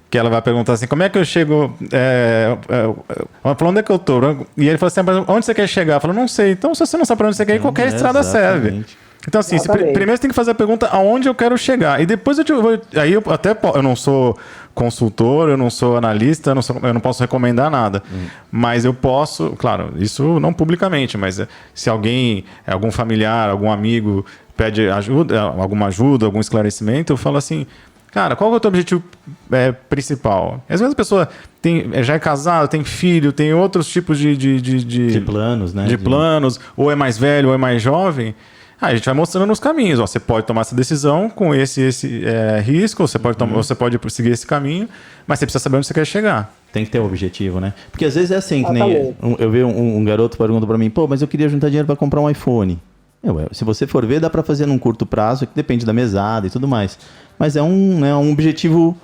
Que ela vai perguntar assim, como é que eu chego... Ela falou, onde é que eu tô? E ele falou assim, onde você quer chegar? Eu falo, não sei. Então, se você não sabe para onde você quer ir, qualquer estrada serve. Então, assim, primeiro você tem que fazer a pergunta aonde eu quero chegar. E depois eu não sou consultor, eu não sou analista, eu não posso recomendar nada. Mas eu posso, claro, isso não publicamente, mas se algum familiar, algum amigo pede alguma ajuda, algum esclarecimento, eu falo assim... Cara, qual é o teu objetivo principal? Às vezes a pessoa já é casada, tem filho, tem outros tipos de planos, né? De planos, ou é mais velho, ou é mais jovem. A gente vai mostrando os caminhos. Você pode tomar essa decisão com esse risco, você pode seguir esse caminho, mas você precisa saber onde você quer chegar. Tem que ter um objetivo, né? Porque às vezes é assim, que nem eu vi um garoto pergunta para mim, mas eu queria juntar dinheiro para comprar um iPhone. Se você for ver, dá para fazer num curto prazo, que depende da mesada e tudo mais. Mas é um objetivo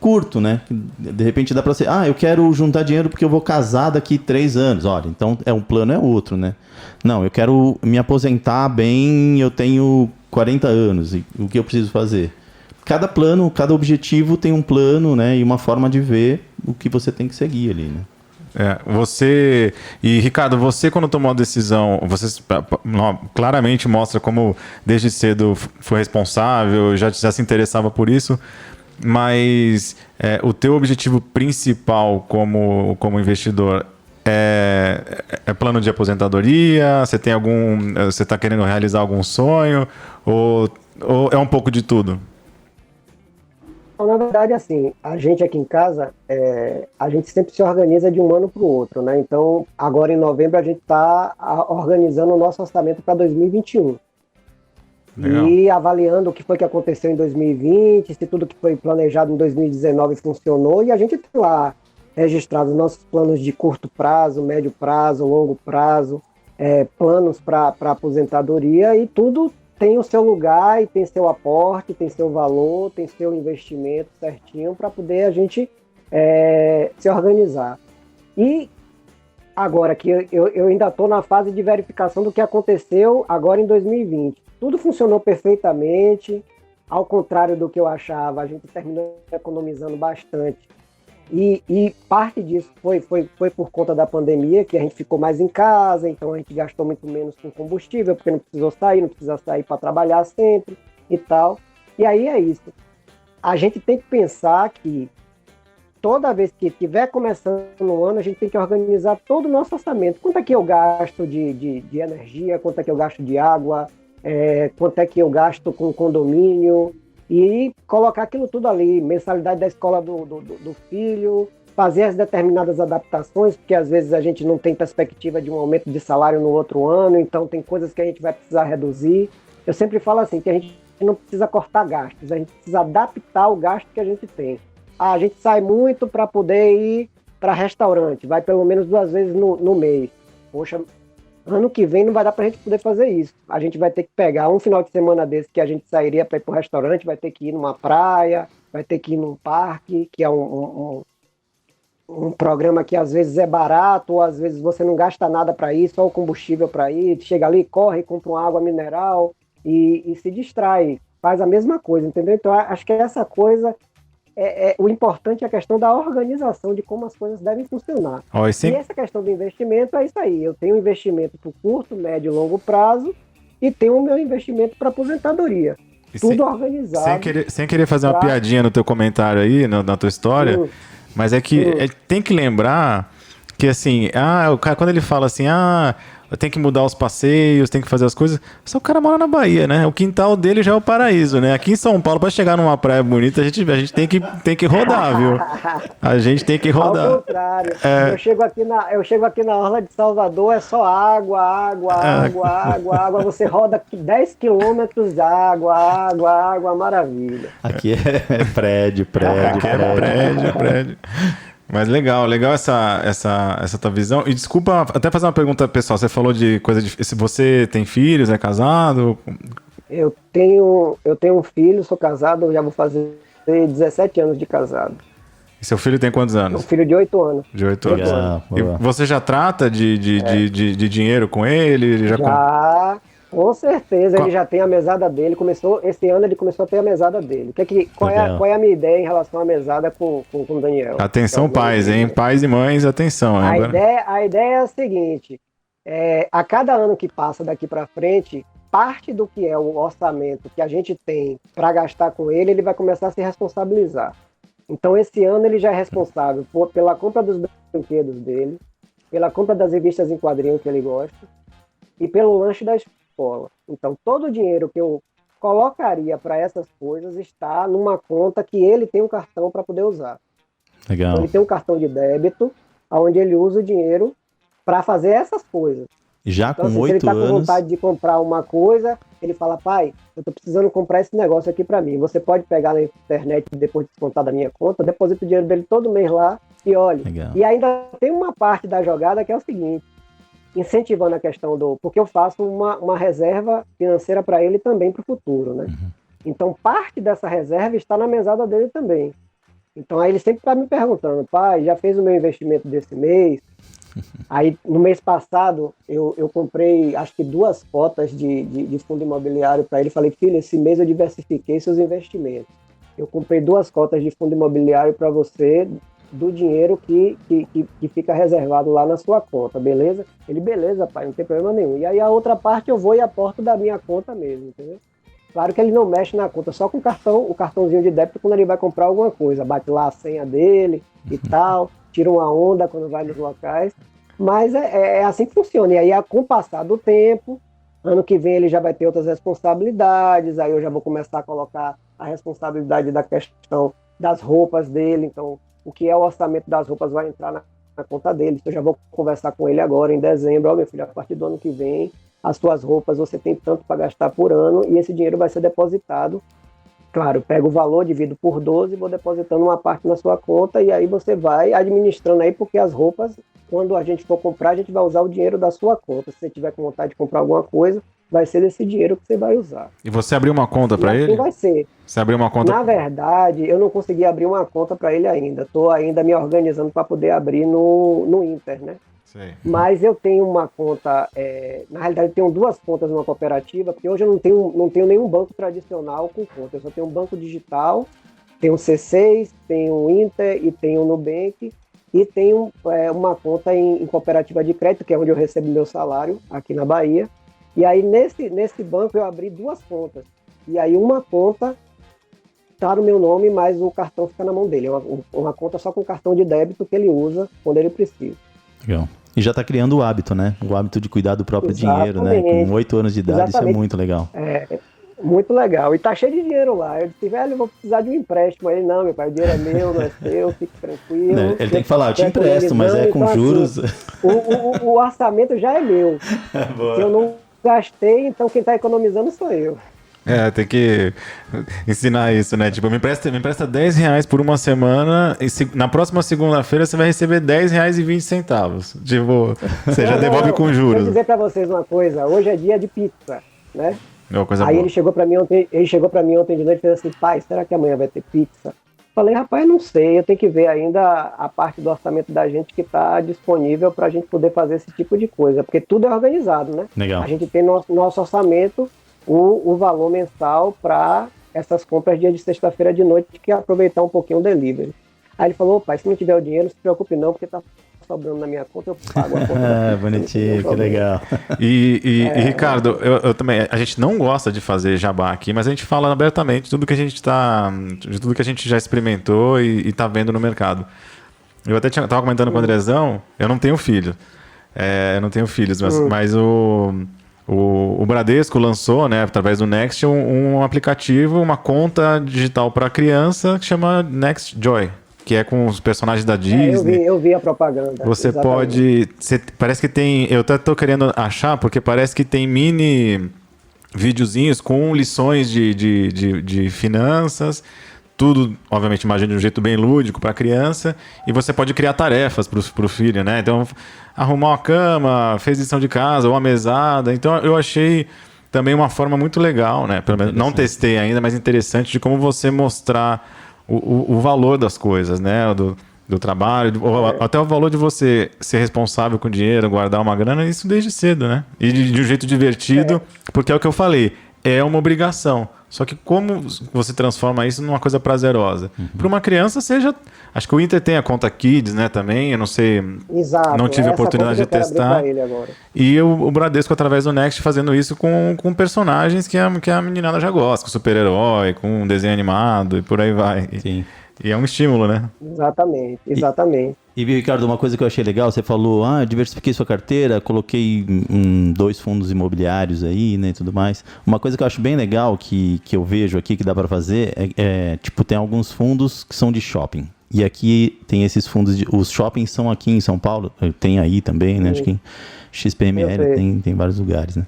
curto, né? De repente dá para ser, eu quero juntar dinheiro porque eu vou casar daqui 3 anos. Olha, então um plano é outro, né? Não, eu quero me aposentar bem, eu tenho 40 anos, e o que eu preciso fazer? Cada plano, cada objetivo tem um plano, né? E uma forma de ver o que você tem que seguir ali, né? Ricardo, você quando tomou a decisão, você claramente mostra como desde cedo foi responsável, já se interessava por isso, mas o teu objetivo principal como investidor é plano de aposentadoria? Você está querendo realizar algum sonho? Ou é um pouco de tudo? Na verdade, assim, a gente aqui em casa, a gente sempre se organiza de um ano para o outro, né? Então, agora em novembro, a gente está organizando o nosso orçamento para 2021. Legal. E avaliando o que foi que aconteceu em 2020, se tudo que foi planejado em 2019 funcionou, e a gente tem lá registrado os nossos planos de curto prazo, médio prazo, longo prazo, planos para aposentadoria, e tudo tem o seu lugar e tem seu aporte, tem seu valor, tem seu investimento certinho para poder a gente se organizar. E Agora que eu ainda estou na fase de verificação do que aconteceu agora em 2020. Tudo funcionou perfeitamente, ao contrário do que eu achava, a gente terminou economizando bastante. E parte disso foi por conta da pandemia, que a gente ficou mais em casa, então a gente gastou muito menos com combustível, porque não precisa sair para trabalhar sempre e tal. E aí é isso. A gente tem que pensar que toda vez que estiver começando o ano, a gente tem que organizar todo o nosso orçamento. Quanto é que eu gasto de energia, quanto é que eu gasto de água, quanto é que eu gasto com condomínio, e colocar aquilo tudo ali, mensalidade da escola do filho, fazer as determinadas adaptações, porque às vezes a gente não tem perspectiva de um aumento de salário no outro ano, então tem coisas que a gente vai precisar reduzir. Eu sempre falo assim, que a gente não precisa cortar gastos, a gente precisa adaptar o gasto que a gente tem. A gente sai muito para poder ir para restaurante, vai pelo menos 2 vezes no mês. Poxa, ano que vem não vai dar para a gente poder fazer isso. A gente vai ter que pegar um final de semana desse que a gente sairia para ir para o restaurante, vai ter que ir numa praia, vai ter que ir num parque, que é um programa que às vezes é barato, ou às vezes você não gasta nada para ir, só o combustível para ir, chega ali, corre, compra uma água mineral e se distrai, faz a mesma coisa, entendeu? Então acho que essa coisa... o importante é a questão da organização de como as coisas devem funcionar. E essa questão do investimento é isso aí. Eu tenho um investimento para o curto, médio e longo prazo e tenho o meu investimento para aposentadoria. Tudo organizado. Sem querer fazer uma piadinha no teu comentário aí, na tua história, mas é que tem que lembrar que assim, o cara quando ele fala assim, tem que mudar os passeios, tem que fazer as coisas. Só o cara mora na Bahia, né? O quintal dele já é o paraíso, né? Aqui em São Paulo, para chegar numa praia bonita, a gente tem que rodar, viu? A gente tem que rodar. Ao contrário. Eu chego aqui na orla de Salvador, é só água. Você roda 10 quilômetros de água, maravilha. Aqui é prédio. Mas legal essa tua visão. E desculpa, até fazer uma pergunta pessoal. Você falou de coisa de... Se você tem filhos, é casado? Eu tenho um filho, sou casado, já vou fazer 17 anos de casado. E seu filho tem quantos anos? Um filho de 8 anos. De 8 anos. E você já trata de dinheiro com ele? Ele já com certeza, ele já tem a mesada dele. Esse ano ele começou a ter a mesada dele. Qual é a minha ideia em relação à mesada com o Daniel? Atenção, pais, hein? Pais e mães, atenção. A ideia é a seguinte: a cada ano que passa daqui para frente, parte do que é o orçamento que a gente tem para gastar com ele, ele vai começar a se responsabilizar. Então, esse ano ele já é responsável pela compra dos brinquedos dele, pela compra das revistas em quadrinho que ele gosta e pelo lanche da escola. Então, todo o dinheiro que eu colocaria para essas coisas está numa conta que ele tem um cartão para poder usar. Legal. Então, ele tem um cartão de débito, onde ele usa o dinheiro para fazer essas coisas. Já então, com 8 anos... Se ele está com vontade de comprar uma coisa, ele fala, pai, eu estou precisando comprar esse negócio aqui para mim. Você pode pegar na internet, depois de descontar da minha conta, deposita o dinheiro dele todo mês lá e olha. Legal. E ainda tem uma parte da jogada que é o seguinte, incentivando a questão porque eu faço uma reserva financeira para ele também para o futuro, né? Uhum. Então, parte dessa reserva está na mesada dele também. Então, aí ele sempre está me perguntando, pai, já fez o meu investimento desse mês? Aí, no mês passado, eu comprei, acho que 2 cotas de fundo imobiliário para ele. Falei, filho, esse mês eu diversifiquei seus investimentos. Eu comprei 2 cotas de fundo imobiliário para você, do dinheiro que fica reservado lá na sua conta, beleza? Ele, beleza, pai, não tem problema nenhum. E aí a outra parte eu vou e aporto da minha conta mesmo, entendeu? Claro que ele não mexe na conta, só com o cartãozinho de débito quando ele vai comprar alguma coisa. Bate lá a senha dele e tal, tira uma onda quando vai nos locais. Mas é assim que funciona. E aí, com o passar do tempo, ano que vem ele já vai ter outras responsabilidades, aí eu já vou começar a colocar a responsabilidade da questão das roupas dele, então o que é o orçamento das roupas vai entrar na conta dele. Então, eu já vou conversar com ele agora, em dezembro. Meu filho, a partir do ano que vem, as suas roupas você tem tanto para gastar por ano e esse dinheiro vai ser depositado. Claro, pego o valor, divido por 12 e vou depositando uma parte na sua conta e aí você vai administrando aí, porque as roupas, quando a gente for comprar, a gente vai usar o dinheiro da sua conta. Se você tiver com vontade de comprar alguma coisa, vai ser desse dinheiro que você vai usar. E você abriu uma conta para ele? Vai ser. Você abriu uma conta? Na verdade, eu não consegui abrir uma conta para ele ainda. Estou ainda me organizando para poder abrir no Inter, né? Mas eu tenho uma conta, na realidade eu tenho 2 contas numa cooperativa, porque hoje eu não tenho nenhum banco tradicional com conta, eu só tenho um banco digital, tenho um C6, tenho um Inter e tenho um Nubank, e tenho uma conta em cooperativa de crédito, que é onde eu recebo meu salário, aqui na Bahia. E aí nesse banco eu abri 2 contas, e aí uma conta está no meu nome, mas o cartão fica na mão dele, é uma conta só com cartão de débito que ele usa quando ele precisa. Legal. E já está criando o hábito, né? O hábito de cuidar do próprio dinheiro, né? Com 8 anos de idade, Isso é muito legal. Muito legal. E tá cheio de dinheiro lá. Eu disse, velho, eu vou precisar de um empréstimo. Ele, não, meu pai, o dinheiro é meu, não é seu, fique tranquilo. Ele tem que falar, eu te empresto, mas com então, juros. Assim, o orçamento já é meu. Se eu não gastei, então quem tá economizando sou eu. Tem que ensinar isso, né? Tipo, me empresta R$10 por uma semana e na próxima segunda-feira você vai receber R$10,20. Tipo, você já devolve com juros. Vou dizer pra vocês uma coisa, hoje é dia de pizza, né? Coisa boa. Ele chegou pra mim ontem de noite e fez assim, pai, será que amanhã vai ter pizza? Falei, rapaz, não sei, eu tenho que ver ainda a parte do orçamento da gente que está disponível para a gente poder fazer esse tipo de coisa, porque tudo é organizado, né? Legal. A gente tem nosso orçamento, o valor mensal para essas compras dia de sexta-feira de noite, que é aproveitar um pouquinho o delivery. Aí ele falou, pai, se não tiver o dinheiro, não se preocupe não, porque tá sobrando na minha conta, eu pago a conta. Bonitinho, que legal. E Ricardo, eu também, a gente não gosta de fazer jabá aqui, mas a gente fala abertamente de tudo que a gente já experimentou e tá vendo no mercado. Eu até tava comentando com o Andrezão, eu não tenho filho. Eu não tenho filhos, mas o Bradesco lançou, né, através do Next, um aplicativo, uma conta digital para criança que chama Next Joy, que é com os personagens da Disney. Eu vi a propaganda. Você exatamente. parece que tem, eu até tô querendo achar, porque parece que tem mini videozinhos com lições de finanças, tudo, obviamente, imagina de um jeito bem lúdico para a criança, e você pode criar tarefas para o filho, né? Então, arrumar uma cama, fez lição de casa, ou uma mesada. Então, eu achei também uma forma muito legal, né? Pelo menos, não testei ainda, mas interessante de como você mostrar o valor das coisas, né? Do trabalho, até o valor de você ser responsável com o dinheiro, guardar uma grana, isso desde cedo, né? E de um jeito divertido, porque é o que eu falei, é uma obrigação. Só que como você transforma isso numa coisa prazerosa? Para uma criança, acho que o Inter tem a conta Kids, né, também, eu não sei, Exato, não tive a oportunidade de testar. E o Bradesco, através do Next, fazendo isso com personagens que a meninada já gosta, com super-herói, com um desenho animado e por aí vai. Sim. E é um estímulo, né? Exatamente. E Ricardo, uma coisa que eu achei legal, você falou, diversifiquei sua carteira, coloquei 2 fundos imobiliários aí, né, e tudo mais. Uma coisa que eu acho bem legal, que eu vejo aqui, que dá para fazer, tipo, tem alguns fundos que são de shopping. E aqui tem esses fundos, os shoppings são aqui em São Paulo, tem aí também, né, acho que em XPML tem vários lugares, né.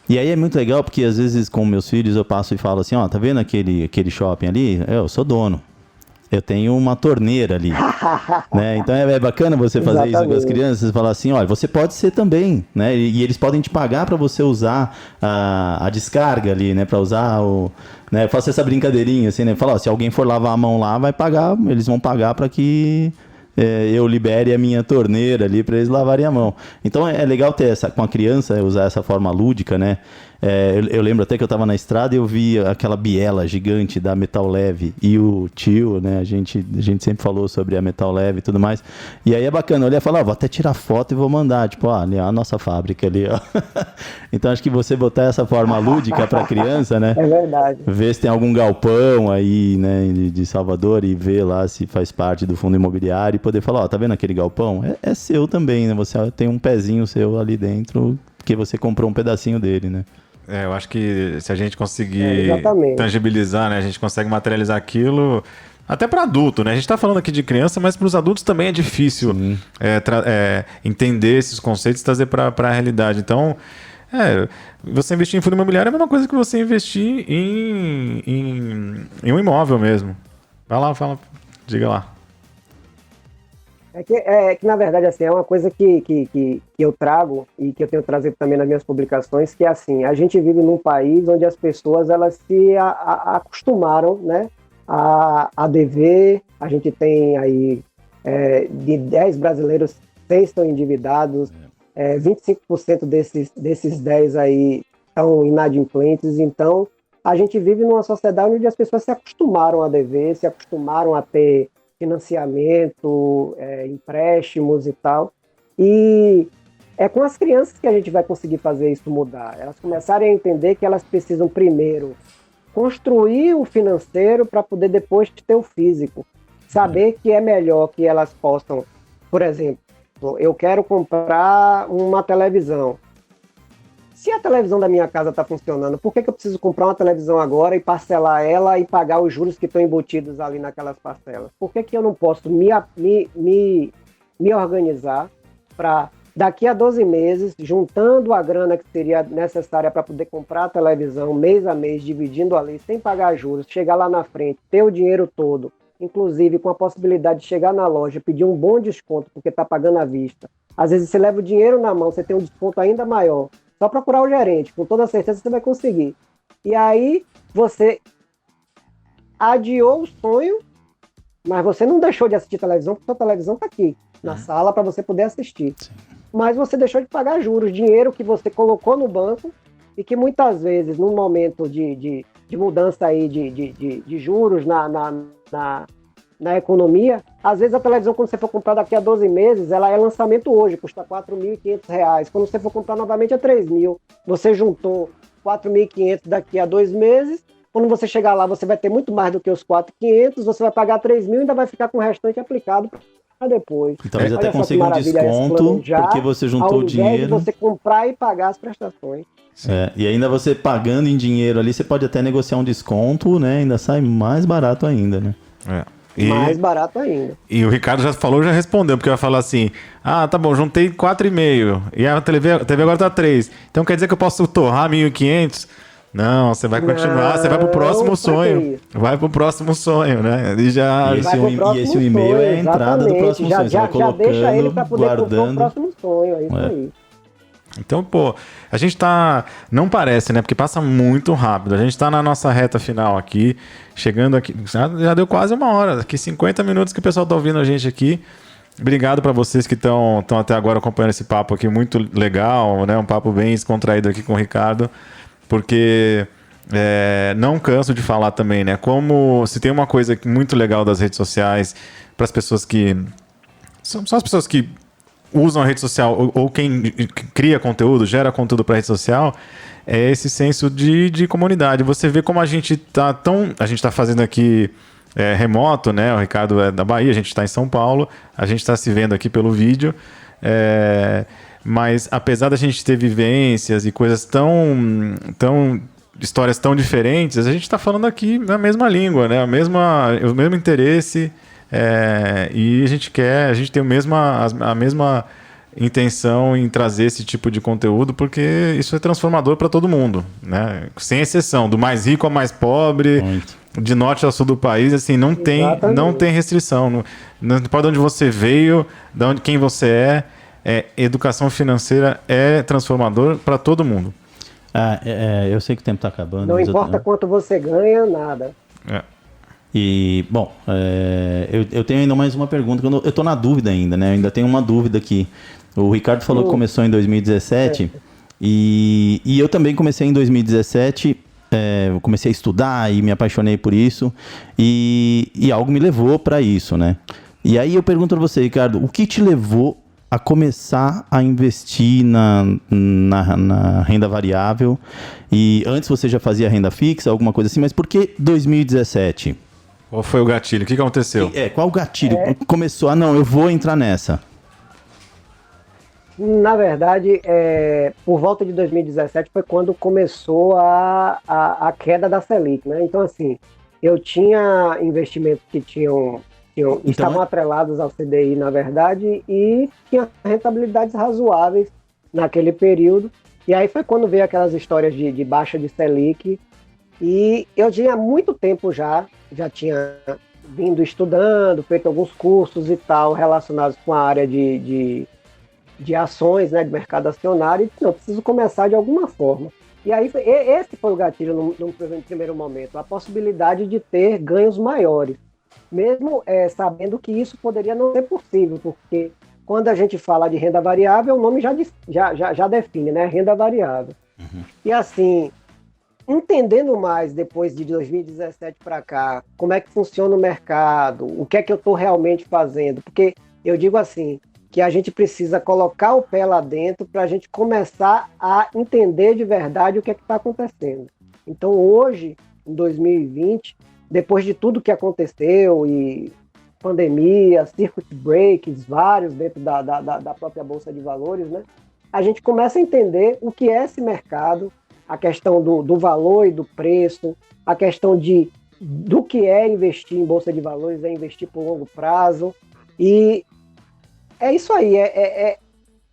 E aí é muito legal, porque às vezes com meus filhos eu passo e falo assim, tá vendo aquele shopping ali? Eu sou dono. Eu tenho uma torneira ali, né? Então é bacana você fazer isso com as crianças, falar assim, olha, você pode ser também, né? E eles podem te pagar para você usar a descarga ali, né? Para usar né? Eu faço essa brincadeirinha assim, né? Fala, se alguém for lavar a mão lá, vai pagar, eles vão pagar para que eu libere a minha torneira ali para eles lavarem a mão. Então é legal ter com a criança, usar essa forma lúdica, né? Eu lembro até que eu estava na estrada e eu vi aquela biela gigante da Metal Leve e o tio, né? A gente sempre falou sobre a Metal Leve e tudo mais. E aí é bacana, eu olhei e falei, vou até tirar foto e vou mandar. Tipo, ali, a nossa fábrica ali, ó. Então acho que você botar essa forma lúdica para a criança, né? É verdade. Ver se tem algum galpão aí, né, de Salvador e ver lá se faz parte do fundo imobiliário e poder falar, tá vendo aquele galpão? É seu também, né? Você tem um pezinho seu ali dentro porque você comprou um pedacinho dele, né? Eu acho que se a gente conseguir tangibilizar, né, a gente consegue materializar aquilo até para adulto, né? A gente está falando aqui de criança, mas para os adultos também é difícil entender esses conceitos e trazer para a realidade. Então, você investir em fundo imobiliário é a mesma coisa que você investir em um imóvel mesmo. Vai lá, diga lá. É que, na verdade, assim, é uma coisa que eu trago e que eu tenho trazido também nas minhas publicações, que é assim, a gente vive num país onde as pessoas elas se acostumaram, né, a dever. A gente tem aí de 10 brasileiros, 6 estão endividados, 25% desses 10 aí estão inadimplentes. Então, a gente vive numa sociedade onde as pessoas se acostumaram a dever, se acostumaram a ter financiamento, empréstimos e tal. E é com as crianças que a gente vai conseguir fazer isso mudar. Elas começarem a entender que elas precisam primeiro construir o financeiro para poder depois ter o físico. Saber que é melhor que elas possam, por exemplo, eu quero comprar uma televisão. Se a televisão da minha casa está funcionando, por que eu preciso comprar uma televisão agora e parcelar ela e pagar os juros que estão embutidos ali naquelas parcelas? Por que eu não posso me organizar para, daqui a 12 meses, juntando a grana que seria necessária para poder comprar a televisão mês a mês, dividindo ali, sem pagar juros, chegar lá na frente, ter o dinheiro todo, inclusive com a possibilidade de chegar na loja, pedir um bom desconto, porque está pagando à vista. Às vezes você leva o dinheiro na mão, você tem um desconto ainda maior. Só procurar o gerente, com toda certeza você vai conseguir. E aí você adiou o sonho, mas você não deixou de assistir televisão, porque a televisão está aqui, na sala, para você poder assistir. Sim. Mas você deixou de pagar juros, dinheiro que você colocou no banco e que muitas vezes, num momento de mudança aí de juros na economia, às vezes a televisão, quando você for comprar daqui a 12 meses, ela é lançamento hoje, custa R$4.500. Quando você for comprar novamente é R$3.000. Você juntou R$4.500 daqui a 2 meses, quando você chegar lá você vai ter muito mais do que os R$4.500, você vai pagar R$3.000 e ainda vai ficar com o restante aplicado para depois. Então talvez até consiga um desconto, porque você juntou o dinheiro. De você comprar e pagar as prestações. E ainda você pagando em dinheiro ali, você pode até negociar um desconto, né? Ainda sai mais barato ainda, né? Mais barato ainda. E o Ricardo já falou, já respondeu, porque vai falar assim: ah, tá bom, juntei 4,5 e a TV agora tá 3. Então quer dizer que eu posso torrar 1.500? Não, você vai continuar, você vai pro próximo sonho. Vai pro próximo sonho, né? E esse e-mail é a entrada do próximo sonho. Você vai colocando, deixa ele pra poder guardando. O próximo sonho, é isso aí. Então, a gente tá... Não parece, né? Porque passa muito rápido. A gente tá na nossa reta final aqui, chegando aqui... Já deu quase 1 hora. Daqui 50 minutos que o pessoal tá ouvindo a gente aqui. Obrigado para vocês que estão até agora acompanhando esse papo aqui, muito legal, né? Um papo bem descontraído aqui com o Ricardo. Porque não canso de falar também, né? Como se tem uma coisa muito legal das redes sociais para as pessoas que... São as pessoas que usam a rede social ou quem cria conteúdo, gera conteúdo para a rede social, é esse senso de comunidade. Você vê como a gente está fazendo aqui remoto, né? O Ricardo é da Bahia, a gente está em São Paulo, a gente está se vendo aqui pelo vídeo, mas apesar da gente ter vivências e coisas histórias tão diferentes, a gente está falando aqui na mesma língua, né? O mesmo interesse. E a gente tem a mesma intenção em trazer esse tipo de conteúdo, porque isso é transformador para todo mundo, né? Sem exceção, do mais rico ao mais pobre, de norte ao sul do país, assim, não tem restrição. Não importa de onde você veio, quem você educação financeira é transformador para todo mundo. Eu sei que o tempo está acabando. Não importa quanto você ganha, nada. E, bom, eu tenho ainda mais uma pergunta, eu estou na dúvida ainda, né? Eu ainda tenho uma dúvida aqui. O Ricardo falou que começou em 2017 e eu também comecei em 2017, comecei a estudar e me apaixonei por isso e algo me levou para isso, né? E aí eu pergunto para você, Ricardo, o que te levou a começar a investir na renda variável? E antes você já fazia renda fixa, alguma coisa assim, mas por que 2017? Qual foi o gatilho? O que aconteceu? Qual o gatilho? Começou, eu vou entrar nessa. Na verdade, por volta de 2017 foi quando começou a queda da Selic, né? Então, assim, eu tinha investimentos que estavam atrelados ao CDI, na verdade, e tinha rentabilidades razoáveis naquele período. E aí foi quando veio aquelas histórias de baixa de Selic. E eu tinha muito tempo já tinha vindo estudando, feito alguns cursos e tal, relacionados com a área de ações, né, de mercado acionário, e eu preciso começar de alguma forma. E aí esse foi o gatilho no primeiro momento, a possibilidade de ter ganhos maiores, mesmo sabendo que isso poderia não ser possível, porque quando a gente fala de renda variável, o nome já define, né? Renda variável. E assim, entendendo mais depois de 2017 para cá, como é que funciona o mercado, o que é que eu estou realmente fazendo, porque eu digo assim, que a gente precisa colocar o pé lá dentro para a gente começar a entender de verdade o que é que está acontecendo. Então hoje, em 2020, depois de tudo que aconteceu e pandemia, circuit breaks, vários dentro da própria Bolsa de Valores, né? A gente começa a entender o que é esse mercado, a questão do valor e do preço, a questão do que é investir em Bolsa de Valores, é investir por longo prazo. E é isso aí,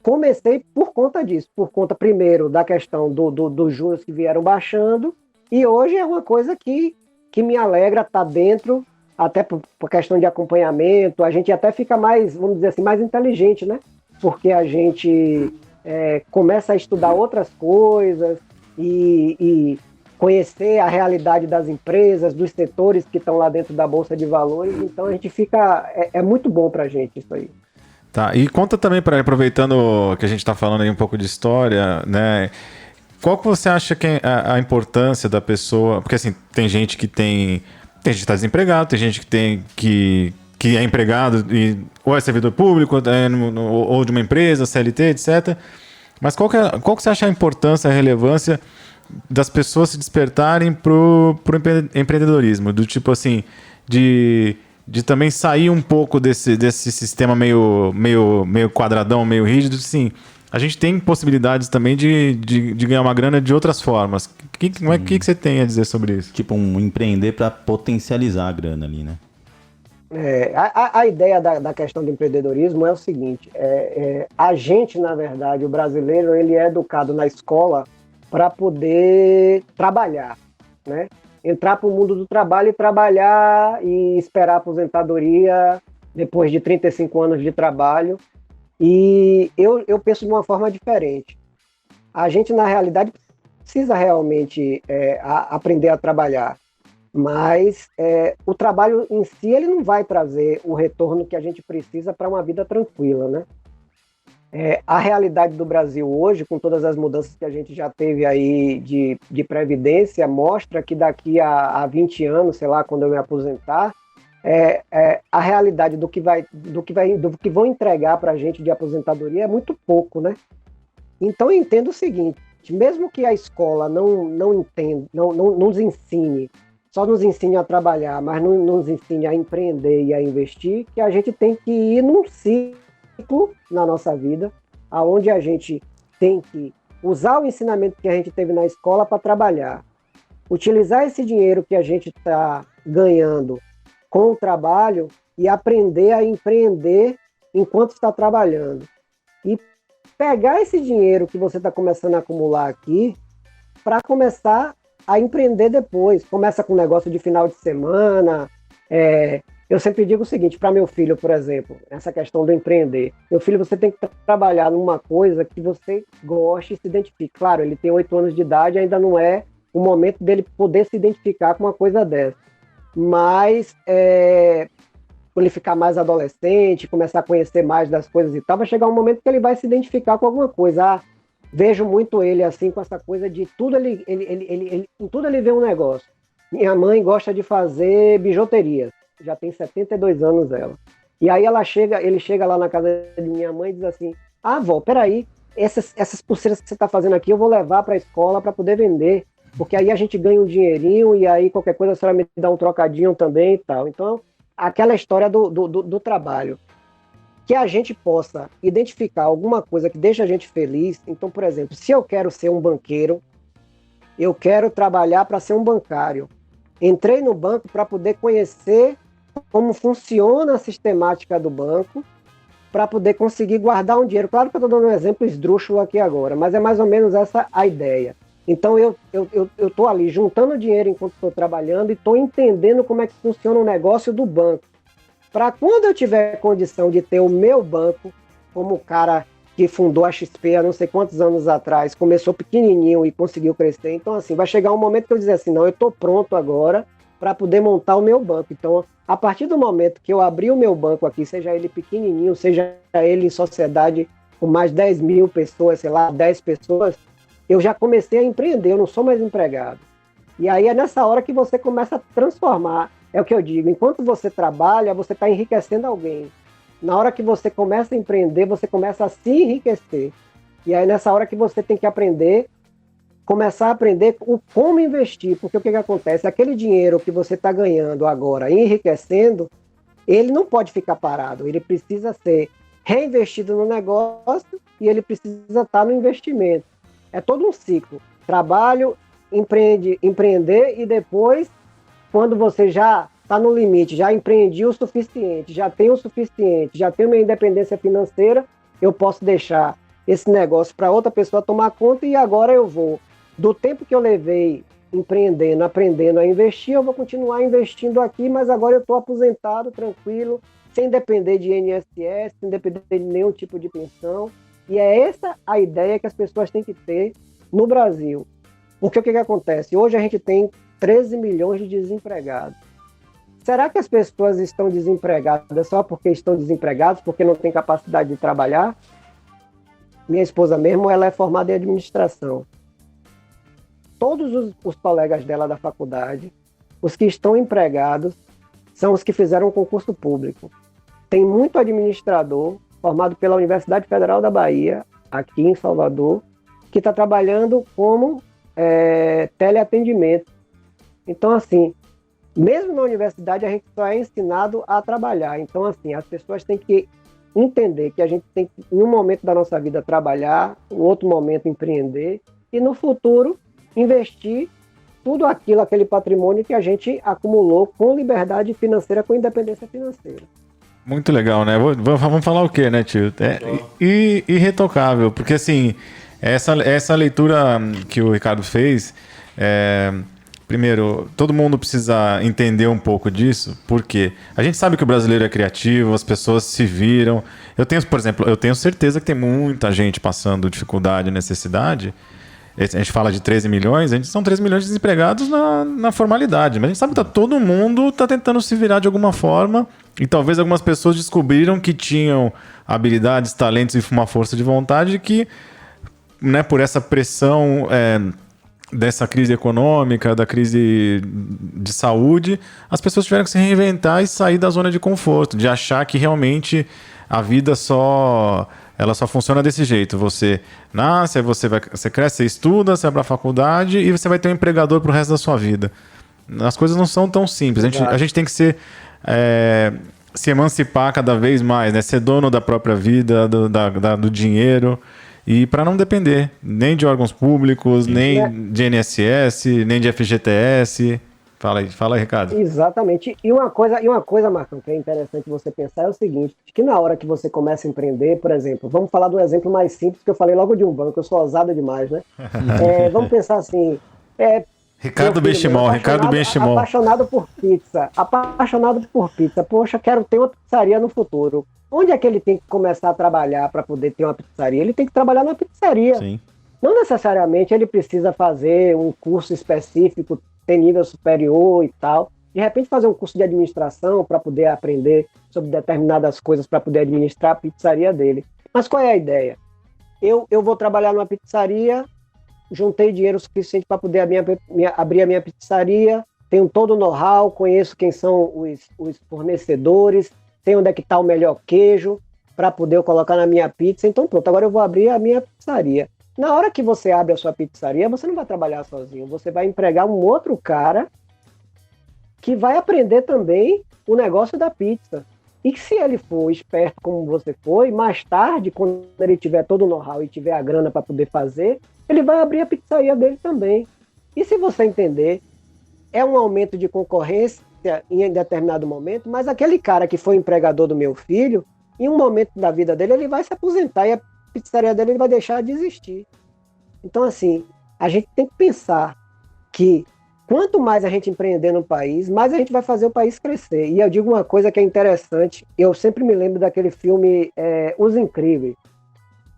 comecei por conta disso, por conta primeiro da questão dos juros que vieram baixando, e hoje é uma coisa que me alegra estar dentro, até por questão de acompanhamento, a gente até fica mais, vamos dizer assim, mais inteligente, né? Porque a gente começa a estudar outras coisas e conhecer a realidade das empresas, dos setores que estão lá dentro da Bolsa de Valores, então a gente fica, é muito bom para a gente isso aí. Tá, e conta também, aproveitando que a gente está falando aí um pouco de história, né? Qual que você acha que é a importância da pessoa? Porque assim, tem gente que gente que está desempregado, tem gente que é empregado ou é servidor público, ou de uma empresa, CLT, etc. Mas qual que você acha a importância, a relevância das pessoas se despertarem pro empreendedorismo? Do tipo assim, de também sair um pouco desse sistema meio quadradão, meio rígido, assim, a gente tem possibilidades também de ganhar uma grana de outras formas. O que você tem a dizer sobre isso? Tipo um empreender para potencializar a grana ali, né? A ideia da questão do empreendedorismo é o seguinte, a gente, na verdade, o brasileiro, ele é educado na escola para poder trabalhar, né? Entrar para o mundo do trabalho e trabalhar e esperar a aposentadoria depois de 35 anos de trabalho. E eu penso de uma forma diferente. A gente, na realidade, precisa realmente aprender a trabalhar, mas o trabalho em si ele não vai trazer o retorno que a gente precisa para uma vida tranquila, né? A realidade do Brasil hoje, com todas as mudanças que a gente já teve aí de previdência, mostra que daqui a 20 anos, sei lá, quando eu me aposentar, a realidade do que vão entregar para a gente de aposentadoria é muito pouco, né? Então eu entendo o seguinte, mesmo que a escola não nos ensine, só nos ensine a trabalhar, mas não nos ensine a empreender e a investir, que a gente tem que ir num ciclo na nossa vida, aonde a gente tem que usar o ensinamento que a gente teve na escola para trabalhar, utilizar esse dinheiro que a gente está ganhando com o trabalho e aprender a empreender enquanto está trabalhando. E pegar esse dinheiro que você está começando a acumular aqui para começar a empreender depois. Começa com um negócio de final de semana. Eu sempre digo o seguinte, para meu filho, por exemplo, essa questão do empreender. Meu filho, você tem que trabalhar numa coisa que você goste e se identifique. Claro, ele tem 8 anos de idade, ainda não é o momento dele poder se identificar com uma coisa dessa. Mas quando ele ficar mais adolescente, começar a conhecer mais das coisas e tal, vai chegar um momento que ele vai se identificar com alguma coisa. Vejo muito ele assim com essa coisa de tudo em tudo ele vê um negócio. Minha mãe gosta de fazer bijuterias. Já tem 72 anos ela. E aí ele chega lá na casa de minha mãe e diz assim: vó, peraí, essas pulseiras que você está fazendo aqui eu vou levar para a escola para poder vender, porque aí a gente ganha um dinheirinho e aí qualquer coisa a senhora me dá um trocadinho também e tal. Então, aquela história do trabalho. Que a gente possa identificar alguma coisa que deixa a gente feliz. Então, por exemplo, se eu quero ser um banqueiro, eu quero trabalhar para ser um bancário. Entrei no banco para poder conhecer como funciona a sistemática do banco, para poder conseguir guardar um dinheiro. Claro que eu estou dando um exemplo esdrúxulo aqui agora, mas é mais ou menos essa a ideia. Então eu estou ali juntando dinheiro enquanto estou trabalhando e estou entendendo como é que funciona o negócio do banco. Para quando eu tiver condição de ter o meu banco, como o cara que fundou a XP há não sei quantos anos atrás, começou pequenininho e conseguiu crescer. Então, assim, vai chegar um momento que eu dizer assim, não, eu estou pronto agora para poder montar o meu banco. Então, a partir do momento que eu abri o meu banco aqui, seja ele pequenininho, seja ele em sociedade com mais 10 mil pessoas, sei lá, 10 pessoas, eu já comecei a empreender, eu não sou mais empregado. E aí é nessa hora que você começa a transformar. É o que eu digo, enquanto você trabalha, você está enriquecendo alguém. Na hora que você começa a empreender, você começa a se enriquecer. E aí nessa hora que você tem que aprender, começar a aprender como investir. Porque o que acontece? Aquele dinheiro que você está ganhando agora, enriquecendo, ele não pode ficar parado. Ele precisa ser reinvestido no negócio e ele precisa estar no investimento. É todo um ciclo. Trabalho, empreender e depois, quando você já está no limite, já empreendi o suficiente, já tenho o suficiente, já tenho minha independência financeira, eu posso deixar esse negócio para outra pessoa tomar conta e agora eu vou. Do tempo que eu levei empreendendo, aprendendo a investir, eu vou continuar investindo aqui, mas agora eu estou aposentado, tranquilo, sem depender de INSS, sem depender de nenhum tipo de pensão. E é essa a ideia que as pessoas têm que ter no Brasil. Porque o que acontece? Hoje a gente tem 13 milhões de desempregados. Será que as pessoas estão desempregadas só porque estão desempregadas, porque não têm capacidade de trabalhar? Minha esposa mesmo, ela é formada em administração. Todos os colegas dela da faculdade, os que estão empregados, são os que fizeram um concurso público. Tem muito administrador formado pela Universidade Federal da Bahia, aqui em Salvador, que está trabalhando como teleatendimento. Então, assim, mesmo na universidade, a gente só é ensinado a trabalhar. Então, assim, as pessoas têm que entender que a gente tem que, em um momento da nossa vida, trabalhar, em outro momento, empreender, e no futuro, investir tudo aquilo, aquele patrimônio que a gente acumulou com liberdade financeira, com independência financeira. Muito legal, né? Vamos falar o quê, né, tio? Irretocável, porque assim, essa leitura que o Ricardo fez, primeiro, todo mundo precisa entender um pouco disso, porque a gente sabe que o brasileiro é criativo, as pessoas se viram. Por exemplo, eu tenho certeza que tem muita gente passando dificuldade e necessidade. A gente fala de 13 milhões, são 13 milhões de desempregados na formalidade. Mas a gente sabe que todo mundo está tentando se virar de alguma forma. E talvez algumas pessoas descobriram que tinham habilidades, talentos e uma força de vontade que, né, por essa pressão dessa crise econômica, da crise de saúde, as pessoas tiveram que se reinventar e sair da zona de conforto, de achar que realmente a vida ela só funciona desse jeito. Você nasce, você cresce, você estuda, você vai para a faculdade e você vai ter um empregador para o resto da sua vida. As coisas não são tão simples. A gente tem que se emancipar cada vez mais, né? Ser dono da própria vida, do dinheiro, e para não depender nem de órgãos públicos, nem de INSS, nem de FGTS. Fala aí, Ricardo. Exatamente. E uma coisa, Marcão, que é interessante você pensar é o seguinte, que na hora que você começa a empreender, por exemplo, vamos falar do exemplo mais simples, que eu falei logo de um banco, eu sou ousado demais, né? Vamos pensar assim... Ricardo Benchimol. Apaixonado por pizza. Poxa, quero ter uma pizzaria no futuro. Onde é que ele tem que começar a trabalhar para poder ter uma pizzaria? Ele tem que trabalhar na pizzaria. Sim. Não necessariamente ele precisa fazer um curso específico, ter nível superior e tal. De repente fazer um curso de administração para poder aprender sobre determinadas coisas para poder administrar a pizzaria dele. Mas qual é a ideia? Eu vou trabalhar numa pizzaria, juntei dinheiro suficiente para poder abrir a minha pizzaria, tenho todo o know-how, conheço quem são os fornecedores, sei onde é que está o melhor queijo para poder eu colocar na minha pizza. Então pronto, agora eu vou abrir a minha pizzaria. Na hora que você abre a sua pizzaria, você não vai trabalhar sozinho, você vai empregar um outro cara que vai aprender também o negócio da pizza. E que se ele for esperto como você foi, mais tarde, quando ele tiver todo o know-how e tiver a grana para poder fazer, ele vai abrir a pizzaria dele também. E se você entender, é um aumento de concorrência em determinado momento, mas aquele cara que foi empregador do meu filho, em um momento da vida dele, ele vai se aposentar e a pizzaria dele ele vai deixar de existir. Então, assim, a gente tem que pensar que quanto mais a gente empreender no país, mais a gente vai fazer o país crescer. E eu digo uma coisa que é interessante, eu sempre me lembro daquele filme Os Incríveis,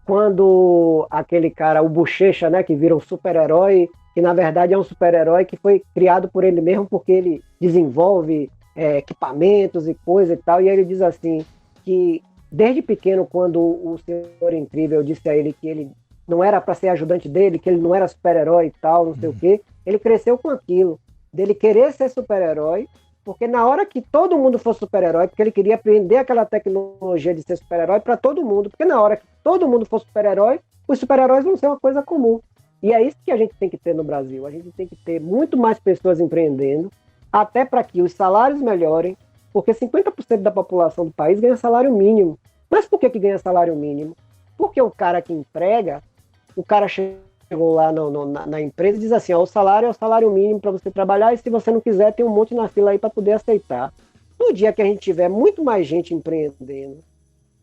quando aquele cara, o Bochecha, né, que vira um super-herói, que na verdade é um super-herói que foi criado por ele mesmo, porque ele desenvolve equipamentos e coisa e tal, e ele diz assim, que desde pequeno, quando o Senhor Incrível disse a ele que ele não era para ser ajudante dele, que ele não era super-herói e tal, não sei o quê, ele cresceu com aquilo, dele querer ser super-herói, porque na hora que todo mundo fosse super-herói, porque ele queria aprender aquela tecnologia de ser super-herói para todo mundo, porque na hora que todo mundo for super-herói, os super-heróis vão ser uma coisa comum. E é isso que a gente tem que ter no Brasil. A gente tem que ter muito mais pessoas empreendendo, até para que os salários melhorem, porque 50% da população do país ganha salário mínimo. Mas por que ganha salário mínimo? Porque o cara que emprega, o cara chegou lá na empresa e diz assim, ó, o salário é o salário mínimo para você trabalhar, e se você não quiser, tem um monte na fila aí para poder aceitar. No dia que a gente tiver muito mais gente empreendendo,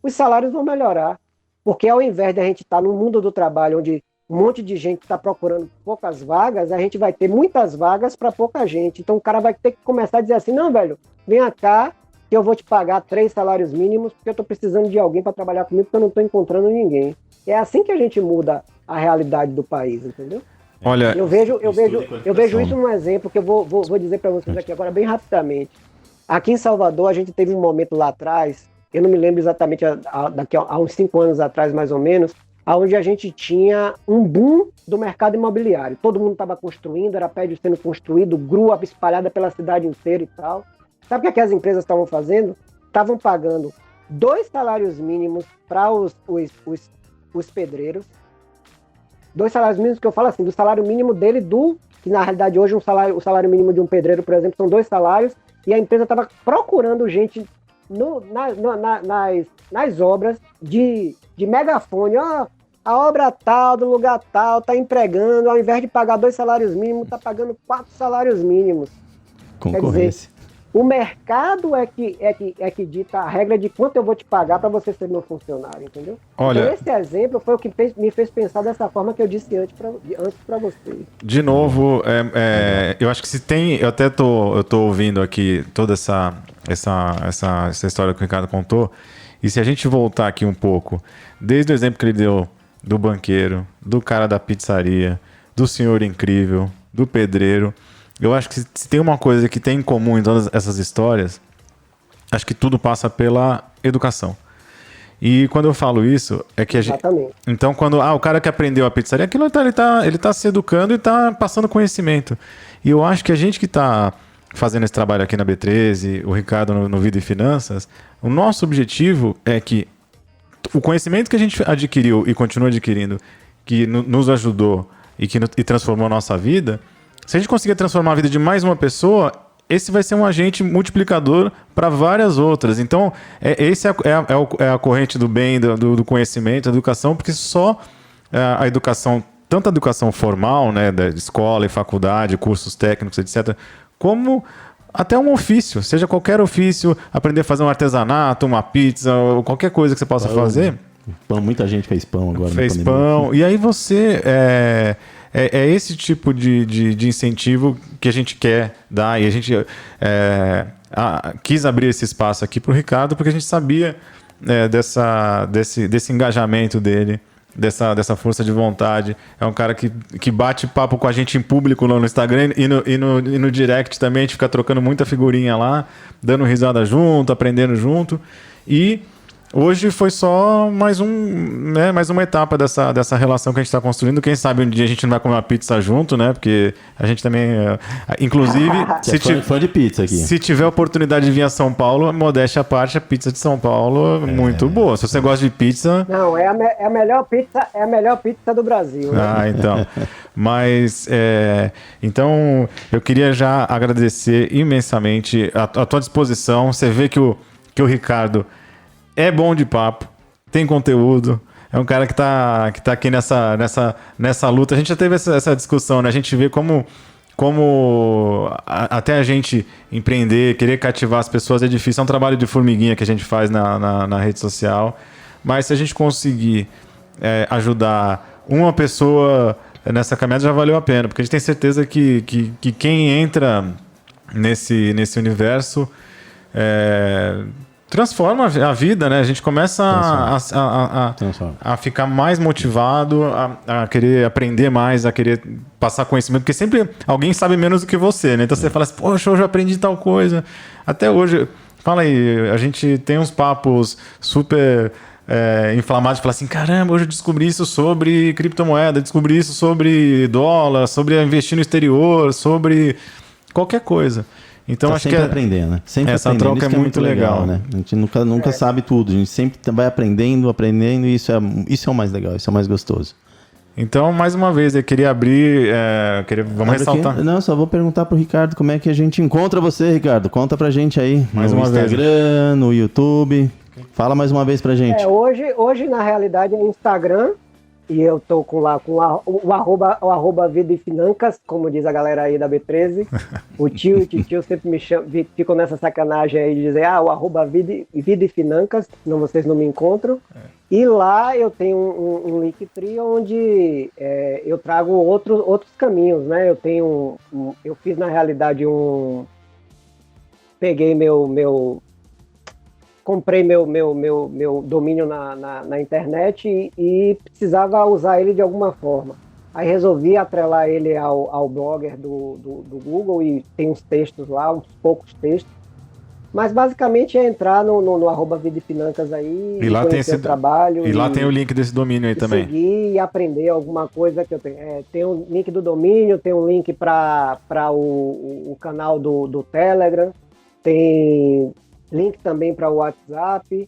os salários vão melhorar. Porque ao invés de a gente estar no mundo do trabalho, onde um monte de gente está procurando poucas vagas, a gente vai ter muitas vagas para pouca gente. Então o cara vai ter que começar a dizer assim, não, velho, vem cá que eu vou te pagar 3 salários mínimos porque eu estou precisando de alguém para trabalhar comigo porque eu não estou encontrando ninguém. É assim que a gente muda a realidade do país, entendeu? Olha, eu vejo isso num exemplo que eu vou dizer para vocês aqui agora bem rapidamente. Aqui em Salvador a gente teve um momento lá atrás, eu não me lembro exatamente, daqui a uns 5 anos atrás mais ou menos, onde a gente tinha um boom do mercado imobiliário. Todo mundo estava construindo, era prédio sendo construído, grua espalhada pela cidade inteira e tal. Sabe o que as empresas estavam fazendo? Estavam pagando 2 salários mínimos para os pedreiros. 2 salários mínimos que eu falo assim, do salário mínimo dele, que na realidade hoje o salário mínimo de um pedreiro, por exemplo, são 2 salários, e a empresa estava procurando gente nas obras de megafone, ó, a obra tal, do lugar tal, tá empregando, ao invés de pagar 2 salários mínimos, tá pagando 4 salários mínimos. Concorrência. Quer dizer, o mercado é que dita a regra de quanto eu vou te pagar para você ser meu funcionário, entendeu? Olha, então, esse exemplo foi o que me fez pensar dessa forma que eu disse antes para vocês. De novo, eu acho que se tem... Eu até tô ouvindo aqui toda essa história que o Ricardo contou, e se a gente voltar aqui um pouco, desde o exemplo que ele deu do banqueiro, do cara da pizzaria, do senhor incrível, do pedreiro, eu acho que se tem uma coisa que tem em comum em todas essas histórias, acho que tudo passa pela educação. E quando eu falo isso, é que a gente... Exatamente. Então, quando o cara que aprendeu a pizzaria, aquilo ele tá se educando e tá passando conhecimento. E eu acho que a gente que tá fazendo esse trabalho aqui na B13, o Ricardo no Vida e Finanças, o nosso objetivo é que o conhecimento que a gente adquiriu e continua adquirindo, que nos ajudou e transformou a nossa vida, se a gente conseguir transformar a vida de mais uma pessoa, esse vai ser um agente multiplicador para várias outras. Então, esse é a corrente do bem, do conhecimento, da educação, porque só a educação, tanto a educação formal, né, da escola e faculdade, cursos técnicos, etc., como até um ofício, seja qualquer ofício, aprender a fazer um artesanato, uma pizza, ou qualquer coisa que você possa fazer. Pão, muita gente fez pão agora. Fez pão. E aí você... É esse tipo de incentivo que a gente quer dar. E a gente quis abrir esse espaço aqui para o Ricardo, porque a gente sabia desse engajamento dele, dessa força de vontade. É um cara que bate papo com a gente em público no Instagram e no direct também. A gente fica trocando muita figurinha lá, dando risada junto, aprendendo junto. E hoje foi só mais uma etapa dessa relação que a gente está construindo. Quem sabe um dia a gente não vai comer uma pizza junto, né? Porque a gente também... inclusive, fã de pizza aqui. Se tiver oportunidade de vir a São Paulo, modéstia à parte, a pizza de São Paulo é muito boa. Se você gosta de pizza... Não, é a melhor pizza do Brasil. Né? Ah, então. Mas, então, eu queria já agradecer imensamente a tua disposição. Você vê que o Ricardo... é bom de papo, tem conteúdo, é um cara que tá aqui nessa luta. A gente já teve essa discussão, né? A gente vê como até a gente empreender, querer cativar as pessoas é difícil. É um trabalho de formiguinha que a gente faz na rede social. Mas se a gente conseguir ajudar uma pessoa nessa caminhada, já valeu a pena. Porque a gente tem certeza que quem entra nesse universo... transforma a vida, né? A gente começa a ficar mais motivado, a querer aprender mais, a querer passar conhecimento, porque sempre alguém sabe menos do que você, né? Então você fala assim, poxa, hoje eu aprendi tal coisa. Até hoje, fala aí, a gente tem uns papos super inflamados, fala assim, caramba, hoje eu descobri isso sobre criptomoeda, descobri isso sobre dólar, sobre investir no exterior, sobre qualquer coisa. Então, acho que aprendendo, né? Sempre essa aprendendo. troca é muito legal, né? A gente nunca sabe tudo, a gente sempre vai aprendendo, e isso é o mais legal, isso é o mais gostoso. Então, mais uma vez, eu queria abrir, vamos ressaltar. Aqui? Não, só vou perguntar pro Ricardo como é que a gente encontra você, Ricardo. Conta pra gente aí mais no Instagram, vez. No YouTube. Fala mais uma vez pra gente. Hoje na realidade, é Instagram. E eu tô com o arroba Vida e Financas, como diz a galera aí da B13. O tio sempre me chama, ficam nessa sacanagem aí de dizer, o arroba Vida e Financas, senão vocês não me encontram. E lá eu tenho um Linktree onde eu trago outros caminhos, né? Eu fiz na realidade peguei comprei meu domínio na internet e precisava usar ele de alguma forma. Aí resolvi atrelar ele ao blogger do Google e tem uns textos lá, uns poucos textos. Mas basicamente é entrar no arroba Vida e Financas aí e lá tem esse trabalho. E lá tem o link desse domínio aí também. Seguir e aprender alguma coisa que eu tenho. Tem o link do domínio, tem um link para o canal do Telegram, tem link também para o WhatsApp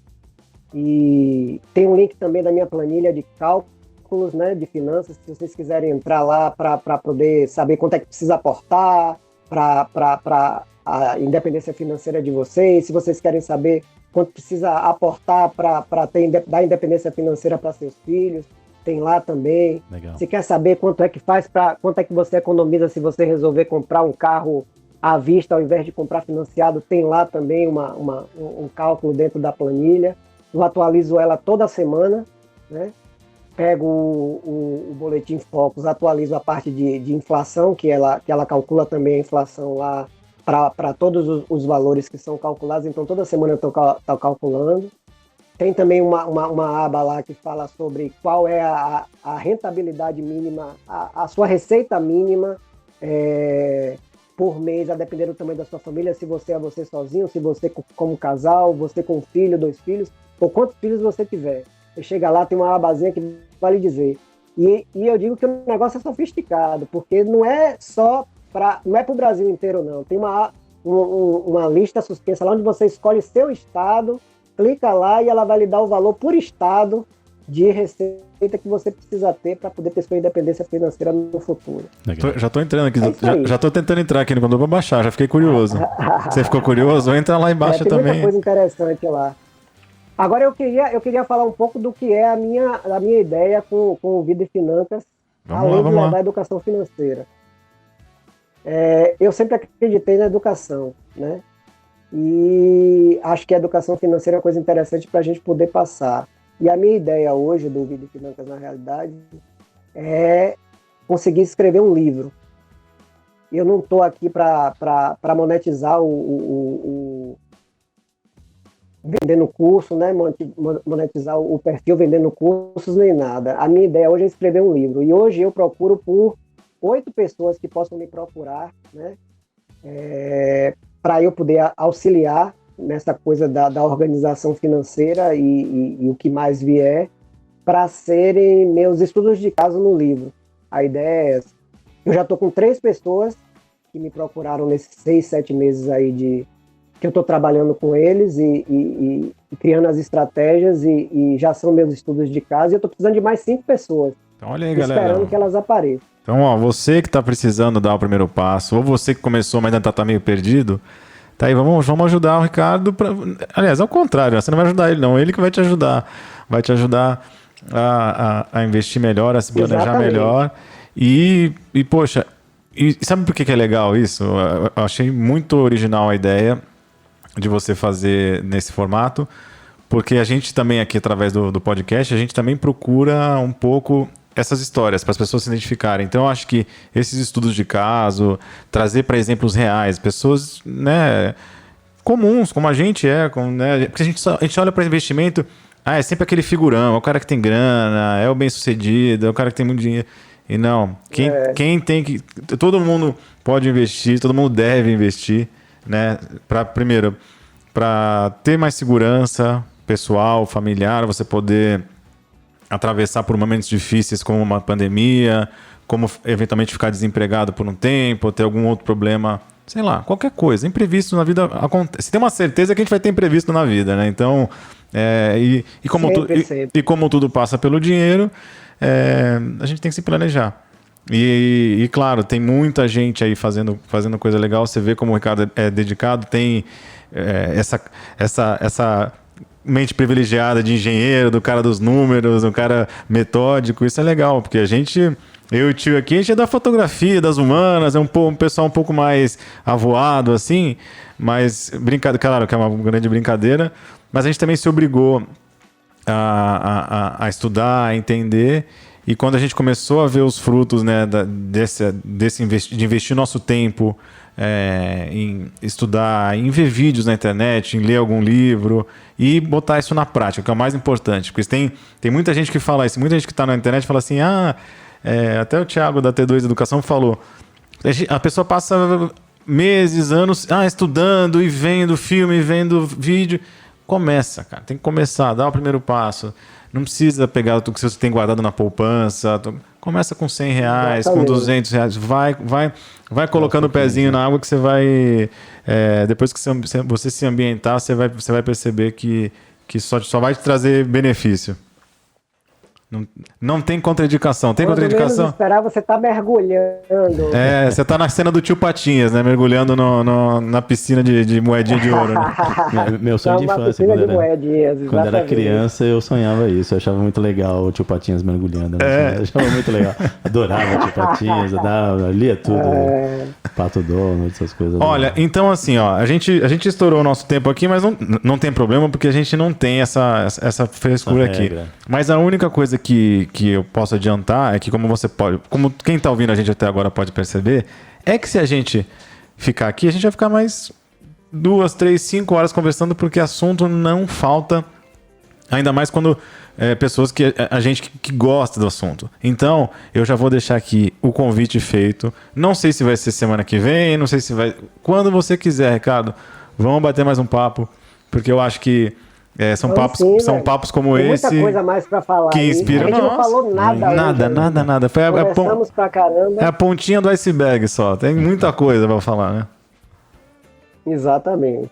e tem um link também da minha planilha de cálculos, né, de finanças, se vocês quiserem entrar lá para poder saber quanto é que precisa aportar para a independência financeira de vocês, se vocês querem saber quanto precisa aportar para dar independência financeira para seus filhos, tem lá também. Legal. Se quer saber quanto é que você economiza se você resolver comprar um carro à vista, ao invés de comprar financiado, tem lá também um cálculo dentro da planilha. Eu atualizo ela toda semana, né? Pego o boletim Focus, atualizo a parte de inflação, que ela calcula também a inflação lá para todos os valores que são calculados, então toda semana eu estou calculando. Tem também uma aba lá que fala sobre qual é a rentabilidade mínima, a sua receita mínima, por mês, a depender do tamanho da sua família, se você é você sozinho, se você como casal, você com um filho, 2 filhos, ou quantos filhos você tiver. Você chega lá, tem uma abazinha que vai lhe dizer. E eu digo que o negócio é sofisticado, porque não é para o Brasil inteiro, não. Tem uma lista suspensa lá onde você escolhe seu estado, clica lá e ela vai lhe dar o valor por estado de receita que você precisa ter para poder ter sua independência financeira no futuro. Já estou entrando aqui, já estou tentando entrar aqui no computador para baixar, já fiquei curioso. Você ficou curioso? Entra lá embaixo tem também. Tem muita coisa interessante lá. Agora eu queria falar um pouco do que é a minha ideia com o Vida e Financas, além de levar a educação financeira. Eu sempre acreditei na educação, né? E acho que a educação financeira é uma coisa interessante para a gente poder passar. E a minha ideia hoje do Vida e Financas, na realidade, é conseguir escrever um livro. Eu não estou aqui para monetizar vendendo curso, né? Monetizar o perfil vendendo cursos, nem nada. A minha ideia hoje é escrever um livro. E hoje eu procuro por 8 pessoas que possam me procurar, né? Para eu poder auxiliar nessa coisa da organização financeira e o que mais vier, para serem meus estudos de caso no livro. A ideia é essa. Eu já estou com 3 pessoas que me procuraram nesses 6, 7 meses aí que eu estou trabalhando com eles e criando as estratégias e já são meus estudos de caso, e eu estou precisando de mais 5 pessoas. Então, olha aí, galera. Esperando que elas apareçam. Então, você que está precisando dar o primeiro passo, ou você que começou, mas ainda está meio perdido, tá aí, vamos ajudar o Ricardo. Aliás, ao contrário, você não vai ajudar ele, não. Ele que vai te ajudar. Vai te ajudar a investir melhor, a se planejar melhor. E poxa, sabe por que é legal isso? Eu achei muito original a ideia de você fazer nesse formato, porque a gente também aqui, através do podcast, a gente também procura um pouco essas histórias para as pessoas se identificarem. Então, eu acho que esses estudos de caso, trazer para exemplos reais, pessoas, né, comuns, como a gente né? Porque a gente olha para investimento, é sempre aquele figurão, é o cara que tem grana, é o bem-sucedido, é o cara que tem muito dinheiro. E não, quem tem que... Todo mundo pode investir, todo mundo deve investir, né? Primeiro, para ter mais segurança pessoal, familiar, você poder atravessar por momentos difíceis como uma pandemia, como eventualmente ficar desempregado por um tempo, ou ter algum outro problema, sei lá, qualquer coisa. Imprevisto na vida acontece. Você tem uma certeza que a gente vai ter imprevisto na vida, né? Então, como tudo passa pelo dinheiro, a gente tem que se planejar. E claro, tem muita gente aí fazendo coisa legal. Você vê como o Ricardo é dedicado, tem essa mente privilegiada de engenheiro, do cara dos números, do cara metódico. Isso é legal, porque eu e o tio aqui, a gente é da fotografia, das humanas, é um pessoal um pouco mais avoado, assim, mas claro que é uma grande brincadeira, mas a gente também se obrigou a estudar, a entender, e quando a gente começou a ver os frutos, né, de investir nosso tempo em estudar, em ver vídeos na internet, em ler algum livro e botar isso na prática, que é o mais importante, porque tem muita gente que fala isso, muita gente que está na internet fala assim, até o Thiago da T2 Educação falou, a pessoa passa meses, anos estudando e vendo filme, vendo vídeo. Começa, cara, tem que começar, dá o primeiro passo. Não precisa pegar o que você tem guardado na poupança. Começa com R$100, com R$200. Vai colocando o pezinho na água que você vai... depois que você se ambientar, você vai perceber que só vai te trazer benefício. Não tem contraindicação. Tem contraindicação? Menos esperar, você tá mergulhando. Você tá na cena do tio Patinhas, né? Mergulhando na piscina de moedinha de ouro. Né? Meu sonho de infância. Quando era criança, eu sonhava isso. Eu achava muito legal o tio Patinhas mergulhando. Né? Eu achava muito legal. Adorava o tio Patinhas, lia tudo. Pato Donald, essas coisas. Olha, então assim, a gente estourou o nosso tempo aqui, mas não tem problema, porque a gente não tem essa frescura aqui. Mas a única coisa que eu posso adiantar é que como quem está ouvindo a gente até agora pode perceber, é que se a gente ficar aqui, a gente vai ficar mais 2, 3, 5 horas conversando, porque assunto não falta, ainda mais quando pessoas a gente que gosta do assunto. Então, eu já vou deixar aqui o convite feito. Não sei se vai ser semana que vem, não sei se vai... Quando você quiser, Ricardo, vamos bater mais um papo, porque eu acho que são papos como tem esse. Muita coisa mais pra falar. Que inspira. A gente não falou nada. Nada. Conversamos pra caramba. É a pontinha do iceberg só. Tem muita coisa pra falar, né? Exatamente.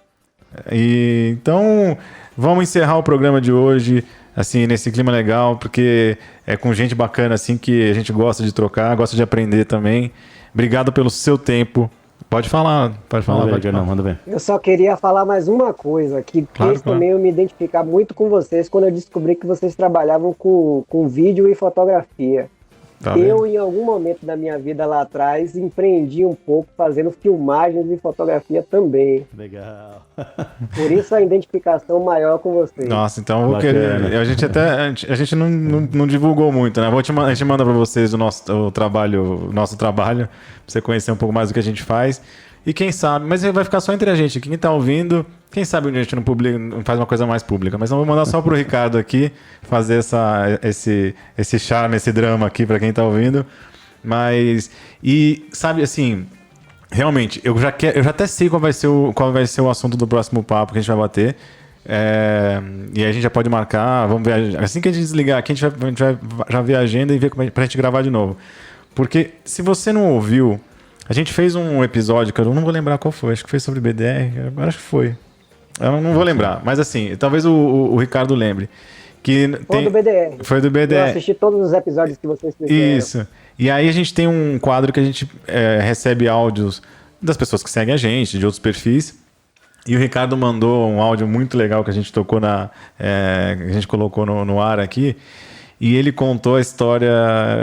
Então, vamos encerrar o programa de hoje, assim, nesse clima legal, porque é com gente bacana, assim, que a gente gosta de trocar, gosta de aprender também. Obrigado pelo seu tempo. Pode falar. Manda ver. Eu só queria falar mais uma coisa, que fez também eu me identificar muito com vocês quando eu descobri que vocês trabalhavam com vídeo e fotografia. Eu, em algum momento da minha vida lá atrás, empreendi um pouco fazendo filmagens e fotografia também. Legal. Por isso a identificação maior com vocês. Nossa, então eu vou querer. A gente não divulgou muito, né? A gente manda para vocês o nosso trabalho, pra você conhecer um pouco mais do que a gente faz. E quem sabe, mas vai ficar só entre a gente. Quem tá ouvindo, quem sabe onde a gente não faz uma coisa mais pública. Mas não vou mandar só pro Ricardo aqui fazer esse charme, esse drama aqui para quem tá ouvindo. Mas, sabe assim, realmente, eu já até sei qual vai ser o assunto do próximo papo que a gente vai bater. E aí a gente já pode marcar, vamos ver. Assim que a gente desligar aqui, a gente vai já ver a agenda e ver pra gente gravar de novo. Porque se você não ouviu, a gente fez um episódio, que eu não vou lembrar qual foi, acho que foi sobre BDR, agora acho que foi. Eu não vou lembrar, mas assim, talvez o Ricardo lembre. Foi do BDR. Eu assisti todos os episódios que vocês fizeram. Isso. E aí a gente tem um quadro que a gente recebe áudios das pessoas que seguem a gente, de outros perfis. E o Ricardo mandou um áudio muito legal que a gente tocou que a gente colocou no ar aqui. E ele contou a história,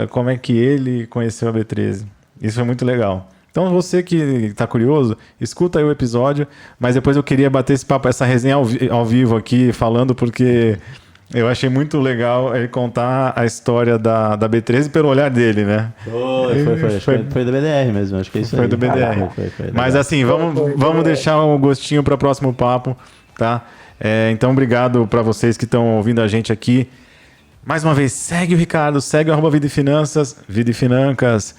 como é que ele conheceu a B13. Isso foi muito legal. Então você que está curioso, escuta aí o episódio, mas depois eu queria bater esse papo, essa resenha ao vivo aqui, falando, porque Eu achei muito legal ele contar a história da B13 pelo olhar dele, né? Foi da BDR mesmo, acho que é isso Foi aí. do BDR. Foi Mas assim, vamos deixar um gostinho para o próximo papo, tá? Então, obrigado para vocês que estão ouvindo a gente aqui. Mais uma vez, segue o Ricardo, segue o @Vida e Finanças, Vida e Financas,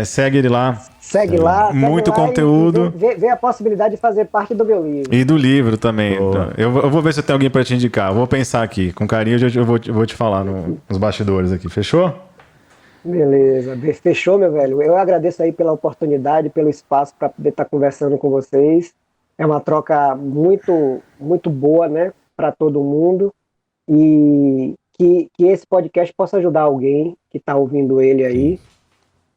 segue ele lá. Segue lá. Muito segue lá conteúdo. E vê a possibilidade de fazer parte do meu livro. E do livro também. Então, eu vou ver se eu tenho alguém para te indicar. Eu vou pensar aqui. Com carinho eu vou te falar nos bastidores aqui. Fechou? Beleza. Fechou, meu velho. Eu agradeço aí pela oportunidade, pelo espaço para poder estar conversando com vocês. É uma troca muito, muito boa, né? Para todo mundo. E que esse podcast possa ajudar alguém que está ouvindo ele aí.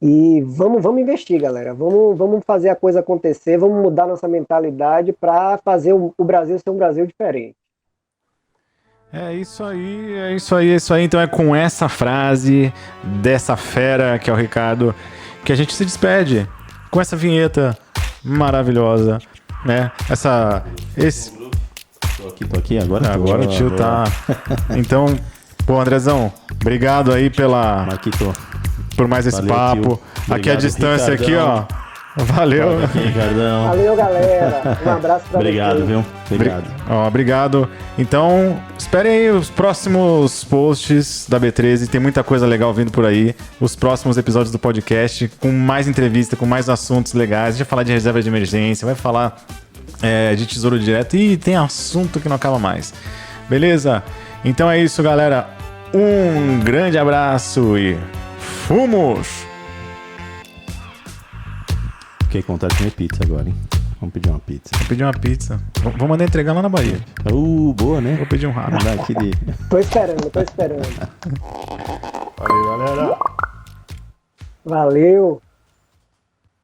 E vamos investir, galera. Vamos fazer a coisa acontecer, vamos mudar nossa mentalidade para fazer o Brasil ser um Brasil diferente. É isso aí. Então é com essa frase dessa fera que é o Ricardo que a gente se despede. Com essa vinheta maravilhosa, né? Tô aqui agora. Agora o tio tá. Então, Andrezão, obrigado aí por mais esse papo. Aqui a distância, Ricardão. aqui, ó. Valeu. Ricardão. Valeu, galera. Um abraço pra Obrigado, vocês. viu? Obrigado. Obrigado. Então, esperem aí os próximos posts da B13. Tem muita coisa legal vindo por aí. Os próximos episódios do podcast, com mais entrevista, com mais assuntos legais. A gente vai falar de reserva de emergência, vai falar de tesouro direto. E tem assunto que não acaba mais. Beleza? Então é isso, galera. Um grande abraço e fomos! Fiquei com vontade de comer pizza agora, hein? Vamos pedir uma pizza. Vou pedir uma pizza. Vou mandar entregar lá na Bahia. Boa, né? Vou pedir um rabo. Mandar aqui de... Tô esperando. Valeu, galera. Valeu.